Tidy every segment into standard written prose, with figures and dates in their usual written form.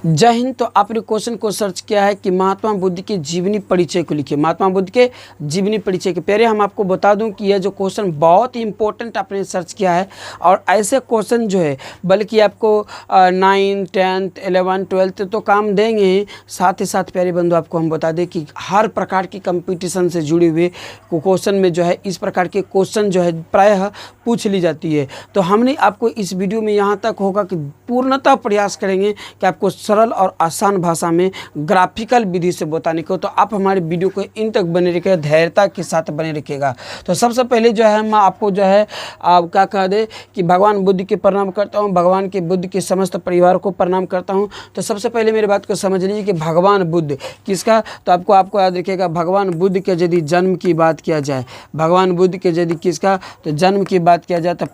जय हिंद। तो आपने क्वेश्चन को सर्च किया है कि महात्मा बुद्ध के जीवनी परिचय को लिखिए। महात्मा बुद्ध के जीवनी परिचय के पहले हम आपको बता दूं कि यह जो क्वेश्चन बहुत ही इंपॉर्टेंट आपने सर्च किया है, और ऐसे क्वेश्चन जो है बल्कि आपको 9, 10, 11, 12 तो काम देंगे ही, साथ ही साथ प्यारे बंधु आपको हम बता दें कि हर प्रकार की कंपटीशन से जुड़े हुए क्वेश्चन में जो है इस प्रकार के क्वेश्चन जो है प्रायः पूछ ली जाती है। तो हमने आपको इस वीडियो में यहाँ तक होगा कि पूर्णतः प्रयास करेंगे कि आपको सरल और आसान भाषा में ग्राफिकल विधि से बताने को। तो आप हमारे वीडियो को इन तक बने रखिएगा, धैर्यता के साथ बने रखिएगा। तो सबसे पहले जो है हम आपको जो है आप क्या कह दे कि भगवान बुद्ध के प्रणाम करता हूँ, भगवान के बुद्ध के समस्त परिवार को प्रणाम करता हूँ। तो सबसे पहले मेरी बात को समझ लीजिए कि भगवान बुद्ध किसका, तो आपको याद रखिएगा भगवान बुद्ध के यदि जन्म की बात किया जाए, भगवान बुद्ध के यदि किसका तो जन्म की बात किया जाए तो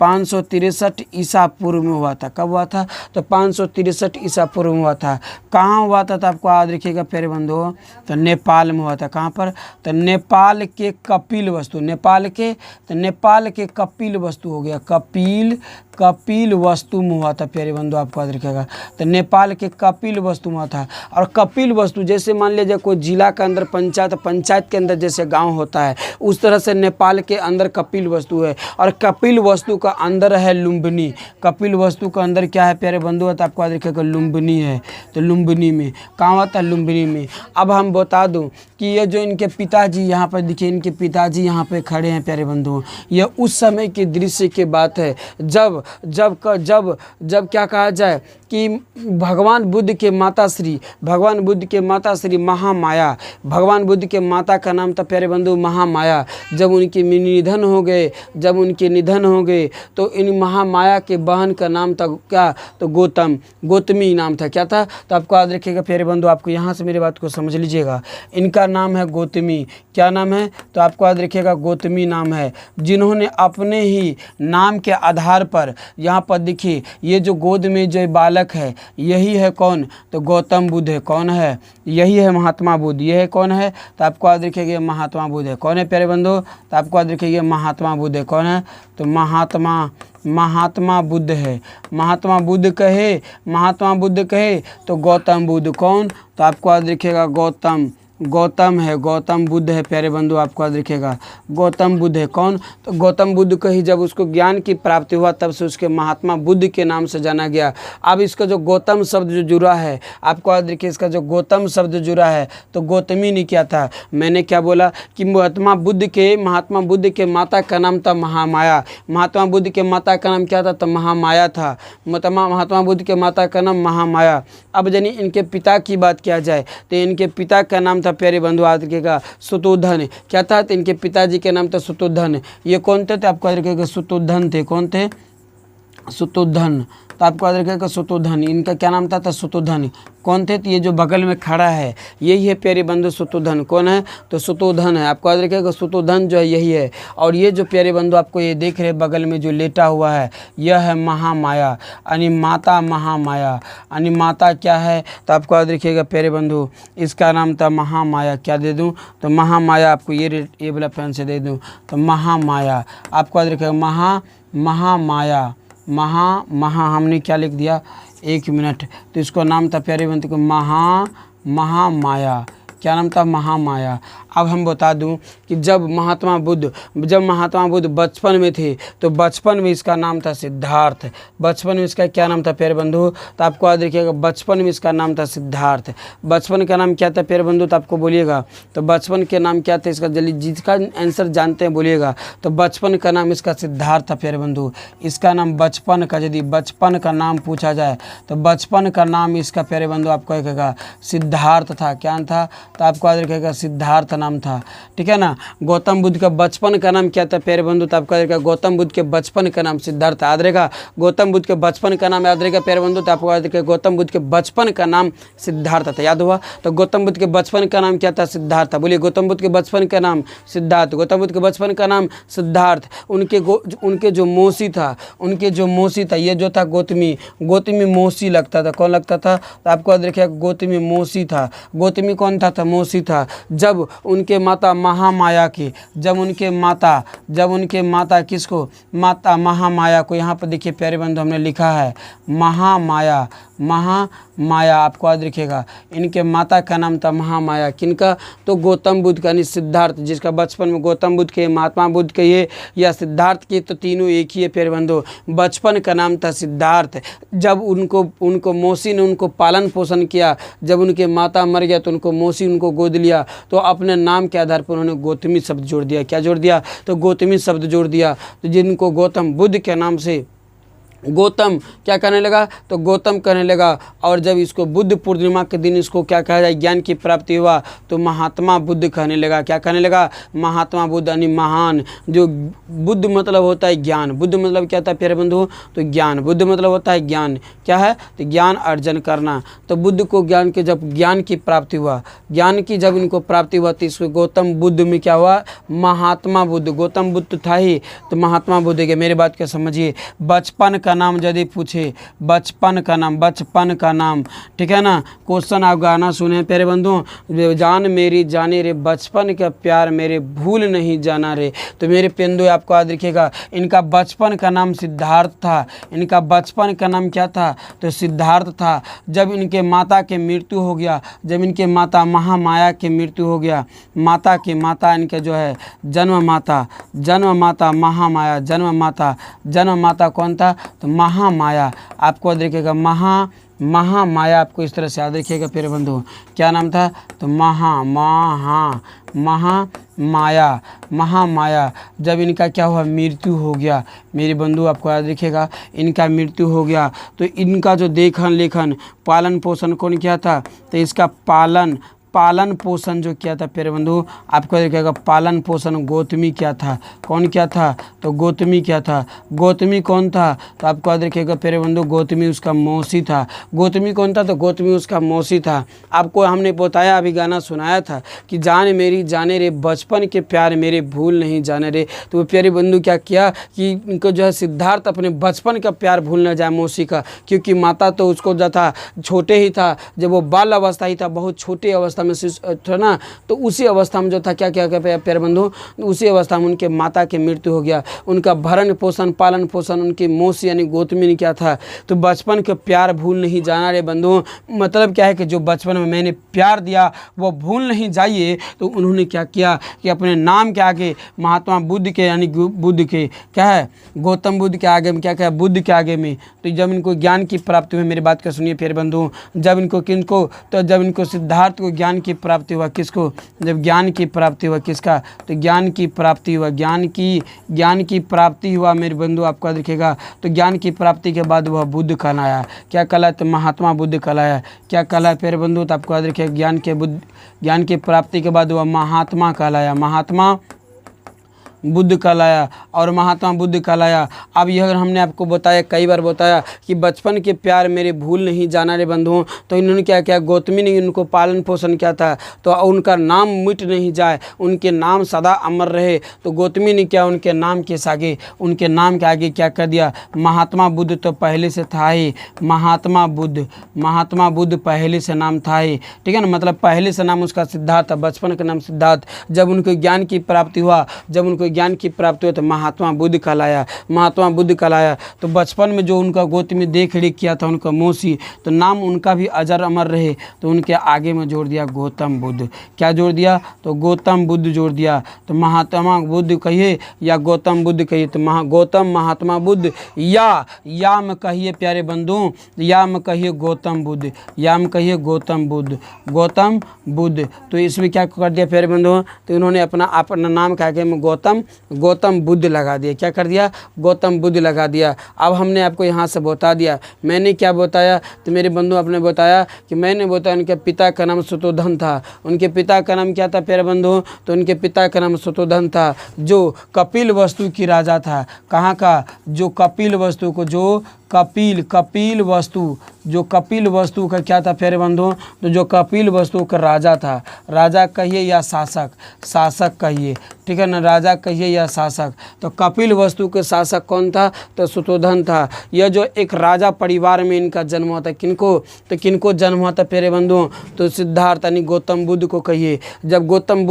563 ईसा पूर्व में हुआ था। कब हुआ था तो 563 ईसा पूर्व में हुआ था। कहाँ हुआ था तो आपको याद रखिएगा प्यारे बंधुओं, तो नेपाल में हुआ था। कहाँ पर तो नेपाल के कपिल वस्तु, नेपाल के कपिल वस्तु हो गया, कपिल वस्तु में हुआ था प्यारे बंधु, आपको याद रखिएगा। तो नेपाल के कपिल वस्तु में हुआ था। और कपिल वस्तु जैसे मान लीजिए कोई जिला के अंदर पंचायत के अंदर जैसे गांव होता है, उस तरह से नेपाल के अंदर कपिल वस्तु है। और कपिल वस्तु का अंदर है लुम्बिनी। कपिल वस्तु का अंदर क्या है प्यारे बंधु, तो आपको याद रखिएगा लुम्बिनी है। तो लुम्बिनी में कहाँ होता है, लुम्बिनी में। अब हम बता दूं कि ये जो इनके पिताजी यहाँ पर दिखे, इनके पिताजी यहाँ पे खड़े हैं प्यारे बंधुओं, ये उस समय के दृश्य की बात है जब क्या कहा जाए कि भगवान बुद्ध के माता श्री महामाया, भगवान बुद्ध के माता का नाम था प्यारे बंधु महामाया। जब उनके निधन हो गए तो इन महामाया के बहन का नाम था क्या, तो गौतमी नाम था। क्या था तो आपको याद रखिएगा प्यारे बंधु, आपको यहाँ से मेरी बात को समझ लीजिएगा। इनका नाम है गौतमी। क्या नाम है तो आपको याद रखिएगा गौतमी नाम है, जिन्होंने अपने ही नाम के आधार पर यहाँ पर देखिए ये जो गोद में जो बालक है यही है कौन, तो गौतम बुद्ध है। कौन है, यही है महात्मा बुद्ध। यह है कौन है तो आपको याद रखिएगा महात्मा बुद्ध है। कौन है प्यारे बंधु, तो आपको याद रखिएगा महात्मा बुद्ध है। कौन है तो महात्मा बुद्ध है। महात्मा बुद्ध कहे तो गौतम बुद्ध कौन, तो आपको याद रखिएगा गौतम है, गौतम बुद्ध है प्यारे बंधु, आपको याद रखिएगा गौतम बुद्ध है। कौन तो गौतम बुद्ध को ही जब उसको ज्ञान की प्राप्ति हुआ तब से उसके महात्मा बुद्ध के नाम से जाना गया। अब इसका जो गौतम शब्द जो जुड़ा है, आपको याद रखिए इसका जो गौतम शब्द जुड़ा है तो गौतमी ने क्या था, मैंने क्या बोला कि महात्मा बुद्ध के माता का नाम था महामाया। महात्मा बुद्ध के माता का नाम क्या था तो महामाया था। महात्मा बुद्ध के माता का नाम महामाया। अब यानी इनके पिता की बात किया जाए तो इनके पिता का नाम था प्यारे बंधु याद रखिएगा सुतोधन। क्या था तो इनके पिताजी के नाम था सुतोधन। ये कौन थे तो आपको याद रखिएगा सुतोधन थे। कौन थे, सुतोधन। तो आपको याद रखिएगा सुतोधन, इनका क्या नाम था सुतोधन। कौन थे तो ये जो बगल में खड़ा है यही है प्यारे बंधु सुतोधन। कौन है तो सुतोधन है। आपको याद रखिएगा सुतोधन जो है यही है। और ये जो प्यारे बंधु आपको ये देख रहे बगल में जो लेटा हुआ है यह है महामाया, यानी माता महामाया। यानी माता क्या है तो आपको याद रखिएगा प्यारे बंधु इसका नाम था महामाया। क्या दे दूँ तो महामाया, आपको ये वाला पेन से दे दूँ तो महामाया। आपको याद रखिएगा महामाया हमने क्या लिख दिया, 1 मिनट। तो इसको नाम था प्यारे बंधु को महामाया। क्या नाम था महामाया। अब हम बता दूं कि जब महात्मा बुद्ध बचपन में थे तो बचपन में इसका नाम था सिद्धार्थ। बचपन में इसका क्या नाम था प्यारे बंधु तो आपको याद रखिएगा बचपन में इसका नाम था सिद्धार्थ। बचपन का नाम क्या था प्यारे बंधु तो आपको बोलिएगा तो बचपन के नाम क्या था इसका, जल्दी जिसका आंसर जानते हैं बोलिएगा। तो बचपन का नाम इसका सिद्धार्थ था प्यारे बंधु। इसका नाम बचपन का, यदि बचपन का नाम पूछा जाए तो बचपन का नाम इसका प्यारे बंधु आपको कहेगा सिद्धार्थ था। क्या था तो आपको याद रखिएगा सिद्धार्थ नाम था। ठीक है ना। गौतम बुद्ध का बचपन का नाम क्या था प्यारे बंधु तो आपको याद रहेगा गौतम बुद्ध के बचपन का नाम सिद्धार्थ याद रहेगा। गौतम बुद्ध के बचपन का नाम याद रहेगा प्यारे बंधु तो आपको याद रहेगा गौतम बुद्ध के बचपन का नाम सिद्धार्थ था। याद हुआ तो गौतम बुद्ध के बचपन का नाम क्या था सिद्धार्थ था। बोलिए गौतम बुद्ध के बचपन का नाम सिद्धार्थ। गौतम बुद्ध के बचपन का नाम सिद्धार्थ। उनके जो मौसी था ये जो था गौतमी मौसी लगता था। कौन लगता था तो आपको याद रखिएगा गौतमी मौसी था। गौतमी कौन था तो मौसी था। जब उनके माता महामाया की, जब उनके माता किसको, माता महामाया को, यहाँ पर देखिए प्यारे बंधु हमने लिखा है महामाया, आपको याद रखिएगा। इनके माता का नाम था महामाया। किनका? तो गौतम बुद्ध का, यानी सिद्धार्थ, जिसका बचपन में गौतम बुद्ध के, महात्मा बुद्ध के ये या सिद्धार्थ के, तो तीनों एक ही है प्यारे बंधु। बचपन का नाम था सिद्धार्थ। जब उनको मौसी ने उनको पालन पोषण किया, जब उनके माता मर गया तो उनको मौसी उनको गोद लिया, तो अपने नाम के आधार पर उन्होंने गौतमी शब्द जोड़ दिया। क्या जोड़ दिया? तो गौतमी शब्द जोड़ दिया। तो जिनको गौतम बुद्ध के नाम से गौतम क्या कहने लगा? तो गौतम कहने लगा। और जब इसको बुद्ध पूर्णिमा के दिन इसको क्या कहा जाए? ज्ञान की प्राप्ति हुआ, तो महात्मा बुद्ध कहने लगा। क्या कहने लगा? महात्मा बुद्ध, यानी महान। जो बुद्ध मतलब होता है ज्ञान। बुद्ध मतलब क्या था प्यारे बंधु? तो ज्ञान। बुद्ध मतलब होता है ज्ञान। क्या है? तो ज्ञान अर्जन करना। तो बुद्ध को ज्ञान के जब ज्ञान की प्राप्ति हुआ, ज्ञान की जब इनको प्राप्ति हुआ, तो इसको गौतम बुद्ध में क्या हुआ? महात्मा बुद्ध। गौतम बुद्ध था ही, तो महात्मा बुद्ध के। मेरी बात क्या समझिए। बचपन का नाम यदि पूछे, बचपन का नाम, ठीक है ना। क्वेश्चन आप गाना सुने प्यारे बंधु। जान मेरी जाने रे, बचपन का प्यार मेरे भूल नहीं जाना रे। तो मेरे पेंदो आपको याद रखिएगा, इनका बचपन का नाम सिद्धार्थ था। इनका बचपन का नाम क्या था? तो सिद्धार्थ था। जब इनके माता के मृत्यु हो गया, जब इनके माता महामाया के मृत्यु हो गया, माता इनके जो है जन्म माता महामाया, जन्म माता कौन था? तो महामाया। आपको देखिएगा महामाया, आपको इस तरह से याद रखिएगा प्यारे बंधु। क्या नाम था? तो महामाया। जब इनका क्या हुआ? मृत्यु हो गया। मेरे बंधु आपको याद रखिएगा, इनका मृत्यु हो गया, तो इनका जो देखन लेखन पालन पोषण कौन किया था? तो इसका पालन पोषण जो किया था प्यारे बंधु, आपको देखिएगा पालन पोषण गौतमी क्या था? कौन क्या था? तो गौतमी क्या था? गौतमी कौन था? तो आपको याद रखिएगा प्यारे बंधु, गौतमी उसका मौसी था। गौतमी कौन था? तो गौतमी उसका मौसी था। आपको हमने बताया, अभी गाना सुनाया था कि जान मेरी जाने रे, बचपन के प्यार मेरे भूल नहीं जाने रे। तो वो प्यारे बंधु क्या किया कि इनको जो है सिद्धार्थ अपने बचपन का प्यार भूल न जाए मौसी का, क्योंकि माता तो उसको जो था छोटे ही था, जब वो बाल अवस्था ही था, बहुत छोटी अवस्था में था ना, तो उसी अवस्था में जो था क्या प्यारे बंधु, उसी अवस्था में उनके माता की मृत्यु हो गया। उनका भरण पोषण पालन पोषण उनकी मौसी यानी गौतमी ने क्या था? तो बचपन के प्यार भूल नहीं जाना रे बंधु। मतलब क्या है कि जो बचपन में मैंने प्यार दिया वो भूल नहीं जाइए। तो उन्होंने क्या किया कि अपने नाम के आगे महात्मा बुद्ध के, यानी बुद्ध के क्या है, गौतम बुद्ध के आगे में क्या बुद्ध के आगे में, तो जब इनको ज्ञान की प्राप्ति हुई, मेरी बात का सुनिए प्यारे बंधु, जब इनको सिद्धार्थ को ज्ञान की प्राप्ति हुआ, किसको? जब ज्ञान की प्राप्ति हुआ, किसका? तो ज्ञान की प्राप्ति हुआ, ज्ञान की प्राप्ति हुआ मेरे बंधु, आपको देखिएगा। तो ज्ञान की प्राप्ति के बाद वह बुद्ध कहलाया। क्या कहलाया? तो महात्मा बुद्ध कहलाया। क्या कहलाया प्यारे बंधु? तो आपको याद रखिए, ज्ञान की प्राप्ति के बाद वह महात्मा कहलाया, महात्मा बुद्ध कहलाया और महात्मा बुद्ध कहलाया। अब यह हमने आपको बताया, कई बार बताया कि बचपन के प्यार मेरे भूल नहीं जाना रे बंधुओं। तो इन्होंने क्या किया? गौतमी ने उनको पालन पोषण किया था, तो उनका नाम मिट नहीं जाए, उनके नाम सदा अमर रहे। तो गौतमी ने क्या? उनके नाम के आगे क्या कर दिया? महात्मा बुद्ध तो पहले से था ही, महात्मा बुद्ध पहले से नाम था ही, ठीक है ना। मतलब पहले से नाम उसका सिद्धार्थ था, बचपन का नाम सिद्धार्थ। जब उनको ज्ञान की प्राप्ति हुआ, ज्ञान की प्राप्ति हुई तो महात्मा बुद्ध कहलाया। तो बचपन में जो उनका गौतमी देख रेख किया था, उनका मौसी, तो नाम उनका भी अजर अमर रहे, तो उनके आगे में जोड़ दिया गौतम बुद्ध। क्या जोड़ दिया? तो गौतम बुद्ध जोड़ दिया। तो महात्मा बुद्ध कहिए या गौतम बुद्ध कहिए, तो गौतम महात्मा बुद्ध, या में कहिए प्यारे बंधु, या में कहिए गौतम बुद्ध। तो इसमें क्या कर दिया प्यारे बंधु? तो इन्होंने अपना नाम के आगे में गौतम बुद्ध लगा दिया। क्या कर दिया? गौतम बुद्ध लगा दिया। अब हमने आपको यहाँ से बता दिया। मैंने क्या बताया? तो मेरे बंधु आपने बताया कि मैंने बताया उनके पिता का नाम सुतोधन था। उनके पिता का नाम क्या था प्यारे बंधु? तो उनके पिता का नाम सुतोधन था, जो कपिल वस्तु की राजा था। कहाँ का? जो कपिल वस्तु को, जो कपिल वस्तु का क्या था प्यारे बंधु? तो जो कपिल वस्तु का राजा था, राजा कहिए या शासक कहिए, ठीक है ना, राजा कहिए या शासक। तो कपिल वस्तु के शासक कौन था? तो सुतोधन था। यह जो एक राजा परिवार में इनका जन्म हुआ था। किनको जन्म हुआ था प्यारे बंधु? तो सिद्धार्थ यानी गौतम बुद्ध को कहिए। जब गौतम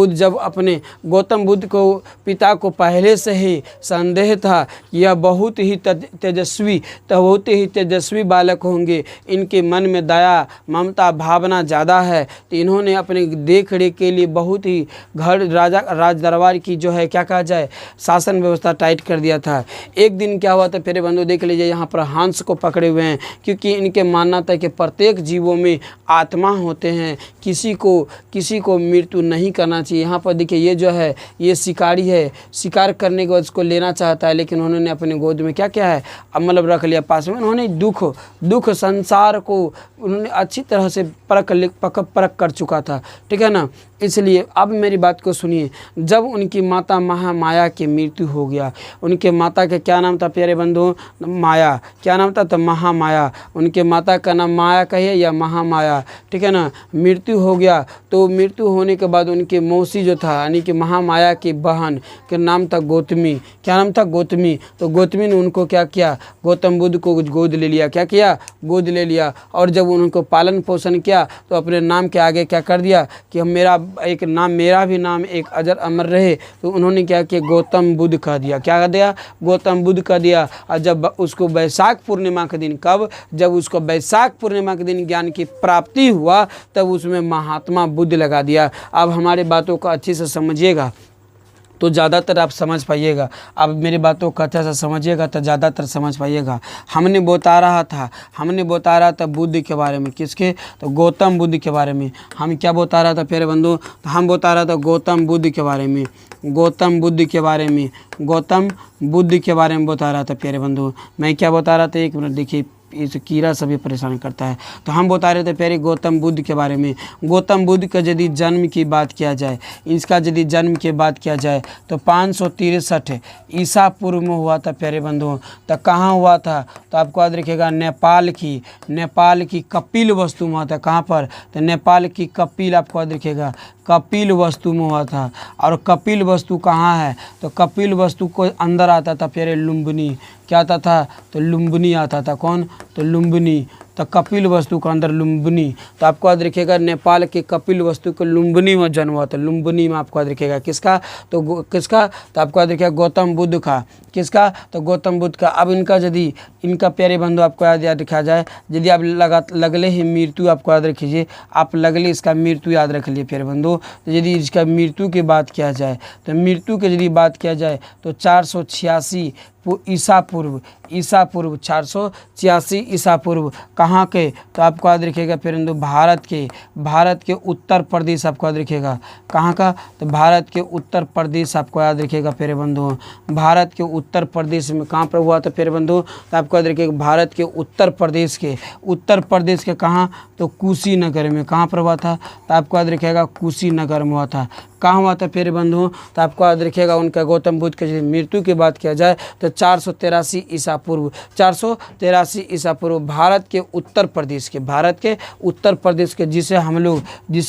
बुद्ध को पिता को पहले से ही संदेह था, यह बहुत ही तेजस्वी, तो बहुत ही तेजस्वी बालक होंगे, इनके मन में दया ममता भावना ज़्यादा है। तो इन्होंने अपने देख रेख के लिए बहुत ही घर राज दरबार की जो है क्या कहा जाए शासन व्यवस्था टाइट कर दिया था। एक दिन क्या हुआ था प्यारे बंधु, देख लीजिए यहाँ पर हंस को पकड़े हुए हैं, क्योंकि इनके मानना था कि प्रत्येक जीवों में आत्मा होते हैं, किसी को मृत्यु नहीं करना चाहिए। यहाँ पर देखिए ये जो है ये शिकारी है, शिकार करने के बाद उसको लेना चाहता है, लेकिन उन्होंने अपने गोद में क्या किया है मतलब रख लिया पास में। उन्होंने दुख संसार को उन्होंने अच्छी तरह से परख कर चुका था, ठीक है ना। इसलिए अब मेरी बात को सुनिए, जब उनकी माता महामाया की मृत्यु हो गया, उनके माता का क्या नाम था प्यारे बंधु, माया, क्या नाम था तो महामाया, उनके माता का नाम माया कहिए या महामाया, ठीक है ना। मृत्यु हो गया, तो मृत्यु होने के बाद उनके मौसी जो था यानी कि महामाया की बहन के नाम था गौतमी, क्या नाम था गौतमी। तो गौतमी ने उनको क्या किया, गौतम बुद्ध को गोद ले लिया, क्या किया गोद ले लिया, और जब उनको पालन पोषण किया तो अपने नाम के आगे क्या कर दिया कि हम मेरा भी नाम एक अजर अमर रहे। तो उन्होंने क्या किया गौतम बुद्ध कह दिया, क्या कह दिया गौतम बुद्ध कह दिया। और जब उसको वैशाख पूर्णिमा के दिन, कब, जब उसको वैशाख पूर्णिमा के दिन ज्ञान की प्राप्ति हुआ तब उसमें महात्मा बुद्ध लगा दिया। अब हमारे बातों को अच्छे से समझिएगा तो ज़्यादातर आप समझ पाइएगा। अब मेरी बातों को अच्छे से समझिएगा तो ज़्यादातर समझ पाइएगा। हमने बता रहा था बुद्ध के बारे में, किसके, तो गौतम बुद्ध के बारे में। हम क्या बता रहा था प्यारे बंधु, तो हम बता रहा था गौतम बुद्ध के बारे में, गौतम बुद्ध के बारे में बता रहा था प्यारे बंधु। मैं क्या बता रहा था, एक मिनट देखिए, इस कीड़ा सभी परेशान करता है। तो हम बता रहे थे प्यारे गौतम बुद्ध के बारे में। गौतम बुद्ध का यदि जन्म की बात किया जाए, इसका यदि जन्म की बात किया जाए तो 563 ईसा पूर्व में हुआ था प्यारे बंधुओं। तो कहाँ हुआ था, तो आपको याद रखिएगा नेपाल की कपिल वस्तु में हुआ था। कहाँ पर, तो नेपाल की कपिल, आपको याद रखिएगा कपिल वस्तु में हुआ था। और कपिल वस्तु कहाँ है, तो कपिल वस्तु को अंदर आता था प्यारे लुम्बिनी, क्या आता था, तो लुम्बिनी आता था। कौन, तो लुम्बिनी। तो कपिल वस्तु का अंदर लुम्बिनी। तो आपको याद रखिएगा नेपाल के कपिल वस्तु को लुम्बिनी में जन्म हुआ था। लुम्बिनी में आपको याद रखिएगा किसका, तो आपको याद रखिएगा गौतम बुद्ध का। किसका, तो गौतम बुद्ध का। अब इनका प्यारे बंधु आपको याद रखा जाए, यदि आप लगले ही मृत्यु आपको याद रखिए, आप लगले इसका मृत्यु याद रख लिए प्यारे बंधु। तो यदि इसका मृत्यु की बात किया जाए, तो मृत्यु की यदि बात किया जाए तो 486 ईसा पूर्व 486 ईसा पूर्व। कहाँ के, तो आपको याद रखिएगा प्यारे बंधु भारत के उत्तर प्रदेश, आपको याद रखिएगा कहाँ का, तो भारत के उत्तर प्रदेश, आपको याद रखिएगा प्यारे बंधु। भारत के उत्तर प्रदेश में कहाँ पर हुआ था प्यारे बंधु, तो आपको याद रखिएगा भारत के उत्तर प्रदेश के कहाँ, तो कुशीनगर में। कहाँ पर हुआ था, तो आपको याद रखिएगा कुशीनगर में हुआ था। कहाँ हुआ था प्यारे बंधु, तो आपको याद रखिएगा उनका गौतम बुद्ध की मृत्यु की बात किया जाए तो 483 ईसा पूर्व भारत के उत्तर प्रदेश के जिसे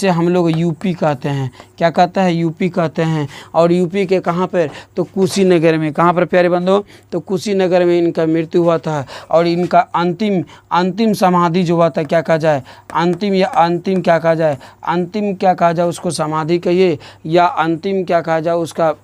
हम लोग यूपी कहते हैं। क्या कहते हैं, यूपी कहते हैं। और यूपी के कहाँ पर, तो कुशीनगर में। कहाँ पर प्यारे बंधु, तो कुशीनगर में इनका मृत्यु हुआ था। और इनका अंतिम समाधि जो हुआ था, क्या कहा जाए, अंतिम क्या कहा जाए उसको समाधि कहिए या अंतिम क्या कहा जाए उसका,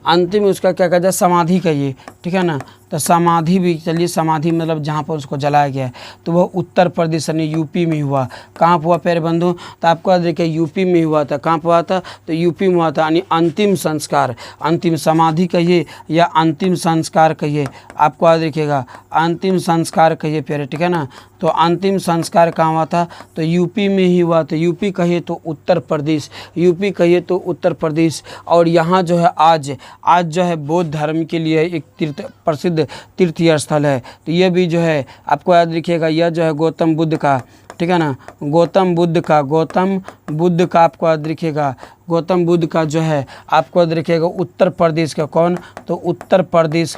अंतिम उसका क्या कहा जाए, समाधि कहिए, ठीक है ना। तो समाधि भी चलिए, समाधि मतलब जहाँ पर उसको जलाया गया है, तो वह उत्तर प्रदेश यानी यूपी में हुआ। कहाँ पर हुआ प्यारे बंधु, तो आपको याद रखिए यूपी में हुआ था। कहाँ पर हुआ था, तो यूपी में हुआ था। यानी अंतिम संस्कार, अंतिम समाधि कहिए या अंतिम संस्कार कहिए, आपको याद रखिएगा अंतिम संस्कार कहिए प्यारे, ठीक है ना। तो अंतिम संस्कार कहाँ हुआ था, तो यूपी में ही हुआ था। यूपी कहिए तो उत्तर प्रदेश, और यहाँ जो है आज जो है बौद्ध धर्म के लिए एक प्रसिद्ध तीर्थ स्थल है। तो ये भी जो है आपको याद रखिएगा, यह जो है गौतम बुद्ध का, ठीक है ना, गौतम बुद्ध का आपको याद रखिएगा, गौतम बुद्ध का जो है आपको याद रखिएगा उत्तर प्रदेश का। कौन, तो उत्तर प्रदेश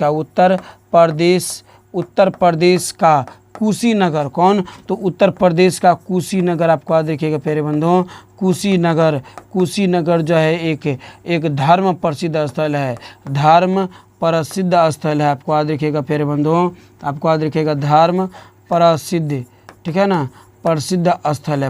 का कुशीनगर। कौन, तो उत्तर प्रदेश का कुशीनगर, आपको याद रखिएगा प्यारे बंधुओं। कुशीनगर जो है एक धर्म प्रसिद्ध स्थल है, आपको याद रखिएगा प्यारे बंधुओं, आपको याद रखिएगा धर्म प्रसिद्ध, ठीक है ना, प्रसिद्ध स्थल है,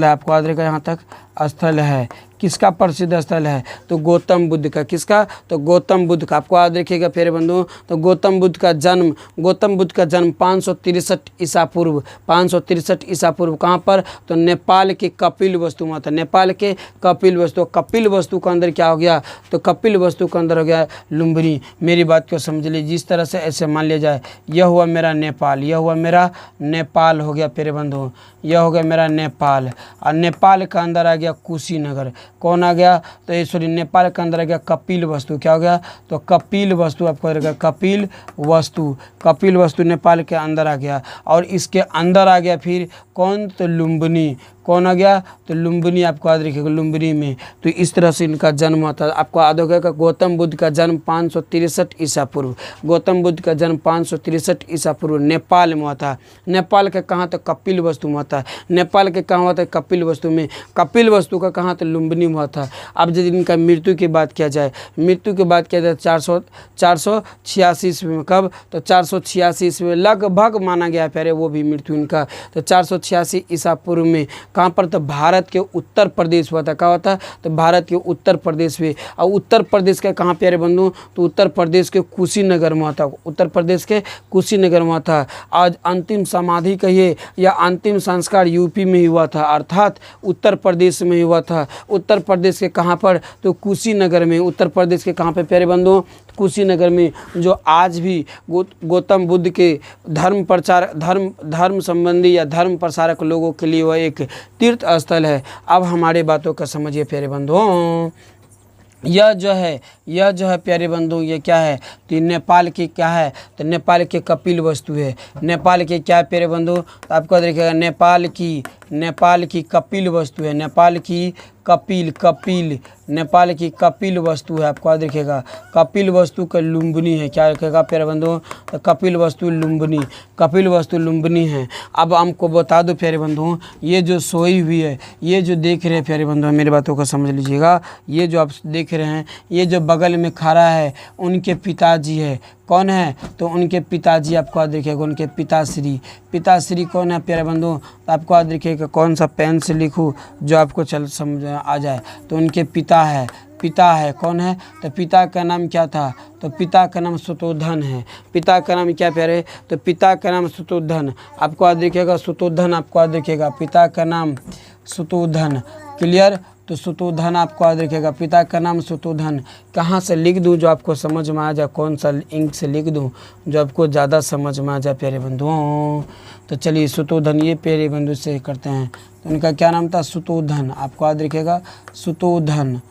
आपको याद रखिएगा यहाँ तक स्थल है। किसका प्रसिद्ध स्थल है? तो गौतम बुद्ध का। किसका? तो गौतम बुद्ध का। आपको याद रखिएगा प्यारे बंधुओं, तो गौतम बुद्ध का जन्म 563 ईसा पूर्व 563 ईसा पूर्व कहाँ पर? तो नेपाल के कपिलवस्तु में था। नेपाल के कपिलवस्तु। कपिलवस्तु के अंदर क्या हो गया? तो कपिलवस्तु के अंदर हो गया लुम्बिनी। मेरी बात को समझ लीजिए, जिस तरह से ऐसे मान लिया जाए, यह हुआ मेरा नेपाल, यह हुआ मेरा नेपाल हो गया प्यारे बंधुओं, यह हो गया मेरा नेपाल। और नेपाल का अंदर आ गया कुशीनगर। कौन आ गया? तो ये सॉरी, नेपाल के अंदर आ गया कपिलवस्तु। क्या हो गया? तो कपिलवस्तु आपको रहेगा, कपिलवस्तु नेपाल के अंदर आ गया। और इसके अंदर आ गया फिर कौन? तो लुम्बिनी। कौन आ गया? तो लुम्बिनी आपको याद रखिएगा, लुम्बिनी में। तो इस तरह से इनका जन्म हुआ था। आपको याद होगा गौतम बुद्ध का जन्म 563 ईसा पूर्व, गौतम बुद्ध का जन्म 563 ईसा पूर्व नेपाल में हुआ था। नेपाल के कहाँ? तो कपिलवस्तु में हुआ था। नेपाल के कहाँ हुआ था? कपिलवस्तु में। कपिलवस्तु का कहाँ? तो लुम्बिनी में हुआ था। अब यदि इनका मृत्यु की बात किया जाए, मृत्यु की बात किया जाए 486 ईस्वी में। कब? तो 486 ईस्वी में लगभग माना गया प्यारे, वो भी मृत्यु इनका तो 486 ईसा पूर्व में। कहाँ पर? तो भारत के उत्तर प्रदेश हुआ था। क्या हुआ था? तो भारत के उत्तर प्रदेश में। और उत्तर प्रदेश के कहाँ प्यारे बंधु? तो उत्तर प्रदेश के कुशीनगर में हुआ था। उत्तर प्रदेश के कुशीनगर में हुआ था। आज अंतिम समाधि कहिए या अंतिम संस्कार यूपी में ही हुआ था, अर्थात उत्तर प्रदेश में ही हुआ था। उत्तर प्रदेश के कहाँ पर? तो कुशीनगर में। उत्तर प्रदेश के कहाँ पे प्यारे बंधु? कुशीनगर में, जो आज भी गौतम बुद्ध के धर्म संबंधी या धर्म प्रसारक लोगों के लिए वह एक तीर्थ स्थल है। अब हमारे बातों का समझिए प्यारे बंधुओं, यह जो है प्यारे बंधु, ये क्या है? तो नेपाल की क्या है? तो नेपाल के कपिलवस्तु है। नेपाल के क्या है प्यारे बंधु? तो आपको देखिएगा नेपाल की कपिलवस्तु है। नेपाल की नेपाल की कपिल वस्तु है। आपको याद रखिएगा, कपिल वस्तु का लुम्बिनी है। क्या रखेगा प्यारे बंधुओं? तो कपिल वस्तु लुम्बिनी है। अब हमको बता दो प्यारे बंधुओं, ये जो सोई हुई है, ये जो देख रहे हैं प्यारे बंधुओं, मेरी बातों को समझ लीजिएगा, ये जो आप देख रहे हैं, ये जो बगल में खड़ा है उनके पिताजी है। कौन है? तो उनके पिताजी। आपको याद रखिएगा, उनके पिताश्री कौन है प्यारे बंधु? तो आपको याद रखिएगा, कौन सा पेन से लिखूँ जो आपको समझ आ जाए। तो उनके पिता है। कौन है? तो पिता का नाम क्या था? तो पिता का नाम सुतोधन है। पिता का नाम क्या प्यारे? तो पिता का नाम सुतोधन। आपको याद रखिएगा, सुतोधन। आपको याद रखिएगा, पिता का नाम सुतोधन। क्लियर? तो सुतोधन आपको याद रखिएगा, पिता का नाम सुतोधन। कहाँ से लिख दूँ जो आपको समझ में आ जाए? कौन सा इंक से लिख दूँ जो आपको ज़्यादा समझ में आ जाए प्यारे बंधुओं? तो चलिए, सुतोधन, ये प्यारे बंधु से करते हैं। तो उनका क्या नाम था? सुतोधन। आपको याद रखिएगा, सुतोधन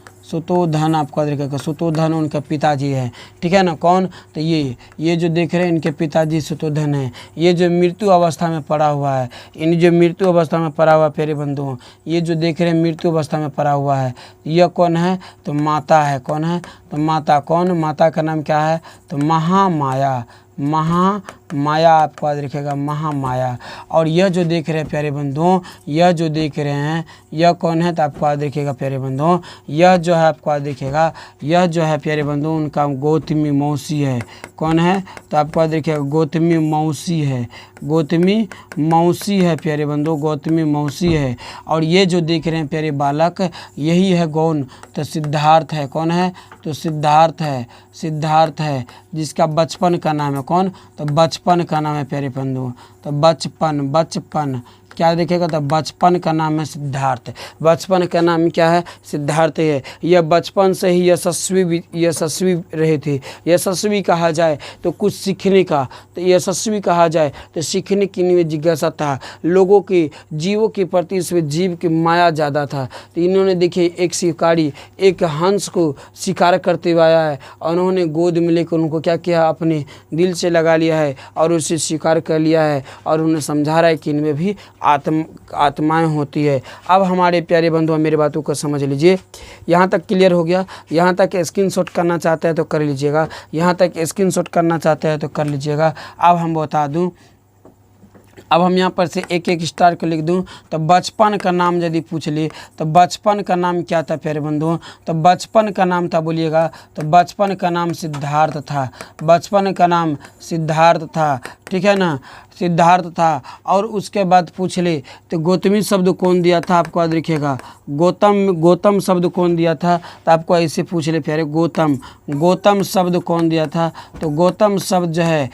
आपको याद रखिएगा, सुतोधन उनका पिताजी है। ठीक है ना? कौन? तो ये जो देख रहे हैं, इनके पिताजी सुतोधन है। ये जो मृत्यु अवस्था में पड़ा हुआ है, प्यारे बंधुओं, ये जो देख रहे हैं मृत्यु अवस्था में पड़ा हुआ है, यह कौन है? तो माता है। कौन है? तो माता। कौन? माता का नाम क्या है? तो महामाया। आपको याद रखिएगा, महामाया। और यह जो देख रहे हैं प्यारे बंधुओं, यह जो देख रहे हैं, यह कौन है? तो आपको याद रखिएगा प्यारे बंधुओं, यह जो है आपको याद रखिएगा, यह जो है प्यारे बंधुओं, उनका गौतमी मौसी है। कौन है? तो आपको याद रखिएगा, गौतमी मौसी है प्यारे बंधुओं, गौतमी मौसी है। और ये जो देख रहे हैं प्यारे बालक, यही है कौन? तो सिद्धार्थ है। कौन है? तो सिद्धार्थ है, जिसका बचपन का नाम है। कौन? तो बचपन का नाम है प्यारे बंधुओं, तो बचपन क्या देखेगा? तो बचपन का नाम है सिद्धार्थ। बचपन का नाम क्या है? सिद्धार्थ है। यह बचपन से ही यशस्वी रहे थे। यशस्वी कहा जाए तो कुछ सीखने का, तो यशस्वी कहा जाए तो सीखने की इनमें जिज्ञासा था। लोगों के जीवों के प्रति इसमें जीव की माया ज़्यादा था। तो इन्होंने देखिए, एक शिकारी एक हंस को शिकार करते हुए आया है, और उन्होंने गोद में लेकर उनको क्या किया? अपने दिल से लगा लिया है और उसे शिकार कर लिया है, और उन्हें समझा रहा है कि इनमें भी आत्माएं होती है। अब हमारे प्यारे बंधु, मेरी बातों को समझ लीजिए। यहाँ तक क्लियर हो गया? यहाँ तक स्क्रीनशॉट करना चाहते हैं तो कर लीजिएगा, यहाँ तक स्क्रीनशॉट करना चाहते हैं तो कर लीजिएगा। अब हम बता दूं, अब हम यहाँ पर से एक एक स्टार को लिख दूं, तो बचपन का नाम यदि पूछ ले तो बचपन का नाम क्या था प्यारे बंधुओं? तो बचपन का नाम था, बोलिएगा, तो बचपन का नाम सिद्धार्थ था। बचपन का नाम सिद्धार्थ था। ठीक है ना? सिद्धार्थ था। और उसके बाद पूछ ले तो गौतमी शब्द कौन दिया था, आपको याद रखिएगा। गौतम शब्द कौन दिया था, तो आपको ऐसे पूछ ले प्यारे, गौतम शब्द कौन दिया था, तो गौतम शब्द जो है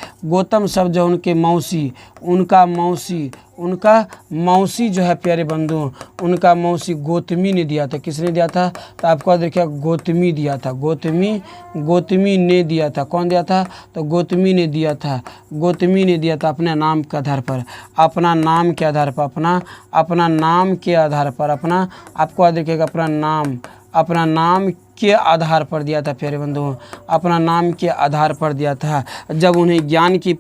उनका मौसी जो है प्यारे बंधु, उनका मौसी गौतमी ने दिया था। किसने दिया था, तो आपको याद रखिएगा गौतमी दिया था। गौतमी ने दिया था। कौन दिया था, तो गौतमी ने दिया था। गौतमी ने दिया था अपने नाम के आधार पर, अपना नाम के आधार पर, अपना नाम के आधार पर, आपको याद रखिएगा अपना नाम के आधार पर दिया था प्यारे बंधुओं, अपना नाम के आधार पर दिया था। जब उन्हें ज्ञान की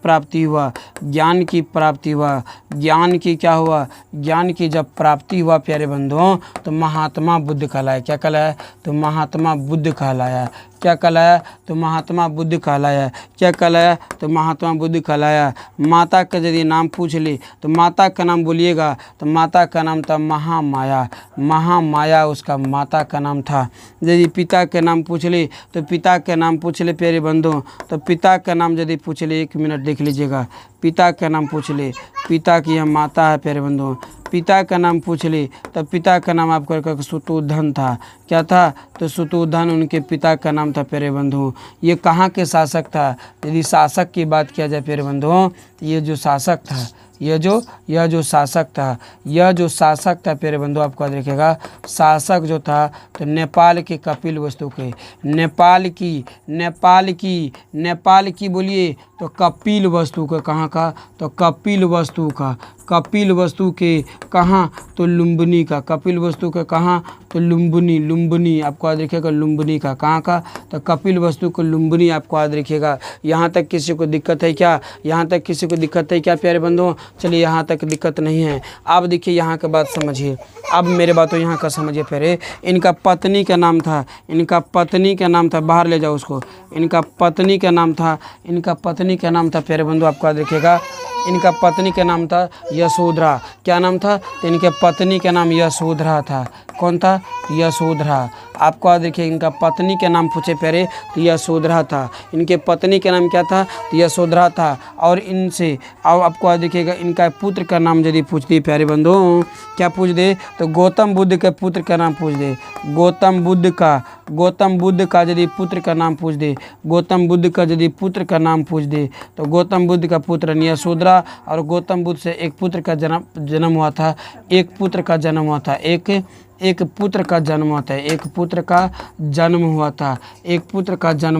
जब प्राप्ति हुआ प्यारे बंधुओं, तो महात्मा बुद्ध कहलाया। क्या कहलाया, तो महात्मा बुद्ध कहलाया। क्या कहलाया, तो महात्मा बुद्ध कहलाया। क्या कहलाया, तो महात्मा बुद्ध कहलाया। माता का यदि नाम पूछ ले तो माता का नाम बोलिएगा, तो माता का नाम था महामाया उसका माता का नाम था। यदि पिता के नाम पूछ ले तो पिता के नाम पूछ ले प्यारे बंधुओं, तो पिता का नाम यदि पूछ ले, 1 मिनट देख लीजिएगा, पिता का नाम पूछ ले, पिता की यह माता है प्यारे बंधुओं। पिता का नाम पूछ ले तब पिता का नाम आपका शुतुधन था। क्या था, तो शुतुधन उनके पिता का नाम था प्यारे बंधुओं। ये कहाँ के शासक था, यदि शासक की बात किया जाए प्यारे बंधुओं, ये जो शासक था, यह जो शासक था प्यारे बंधु, आपको याद रखिएगा, शासक जो था तो नेपाल के कपिल वस्तु के, नेपाल की बोलिए तो कपिल वस्तु का, कहाँ का, तो कपिल वस्तु के कहाँ, तो लुम्बिनी का, कपिल वस्तु का कहाँ, तो लुम्बिनी आपको याद रखिएगा, लुम्बिनी का, कहाँ का, तो कपिल वस्तु को लुम्बिनी आपको याद रखिएगा। यहाँ तक किसी को दिक्कत है क्या, प्यारे बंधुओं, चलिए यहाँ तक दिक्कत नहीं है। अब देखिए यहाँ के बात समझिए, अब मेरे बातों यहाँ का समझिए प्यारे। इनका पत्नी का नाम था, बाहर ले जाओ उसको, इनका पत्नी का नाम था प्यारे बंधु, आपको याद रखिएगा, इनका पत्नी का नाम था यशोधरा। क्या नाम था, तो इनके पत्नी का नाम यशोधरा था। कौन था, यशोधरा। आपको याद रखिए, इनका पत्नी के नाम पूछे प्यारे तो यशोधरा था। इनके पत्नी का नाम क्या था, तो यशोधरा था। और इनसे और आपको याद रखिएगा, इनका पुत्र का नाम यदि पूछ दे प्यारे बंधु, क्या पूछ दे, तो गौतम बुद्ध के पुत्र का नाम पूछ दे। गौतम बुद्ध का यदि पुत्र का नाम पूछ दे, तो गौतम बुद्ध का पुत्र यशोधरा, और गौतम बुद्ध से एक पुत्र का जन्म हुआ था, एक पुत्र का जन्म हुआ था, एक पुत्र का जन्म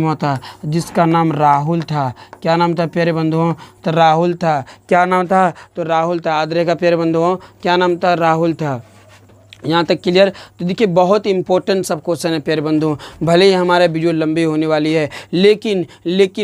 हुआ था, जिसका नाम राहुल था। क्या नाम था प्यारे बंधुओं, तो राहुल था। क्या नाम था, तो राहुल था। याद रहेगा प्यारे बंधुओं, क्या नाम था, राहुल था। यहाँ तक क्लियर। तो देखिए बहुत इंपॉर्टेंट सब क्वेश्चन है प्यारे बंधुओं, भले ही हमारा वीडियो लंबी होने वाली है, लेकिन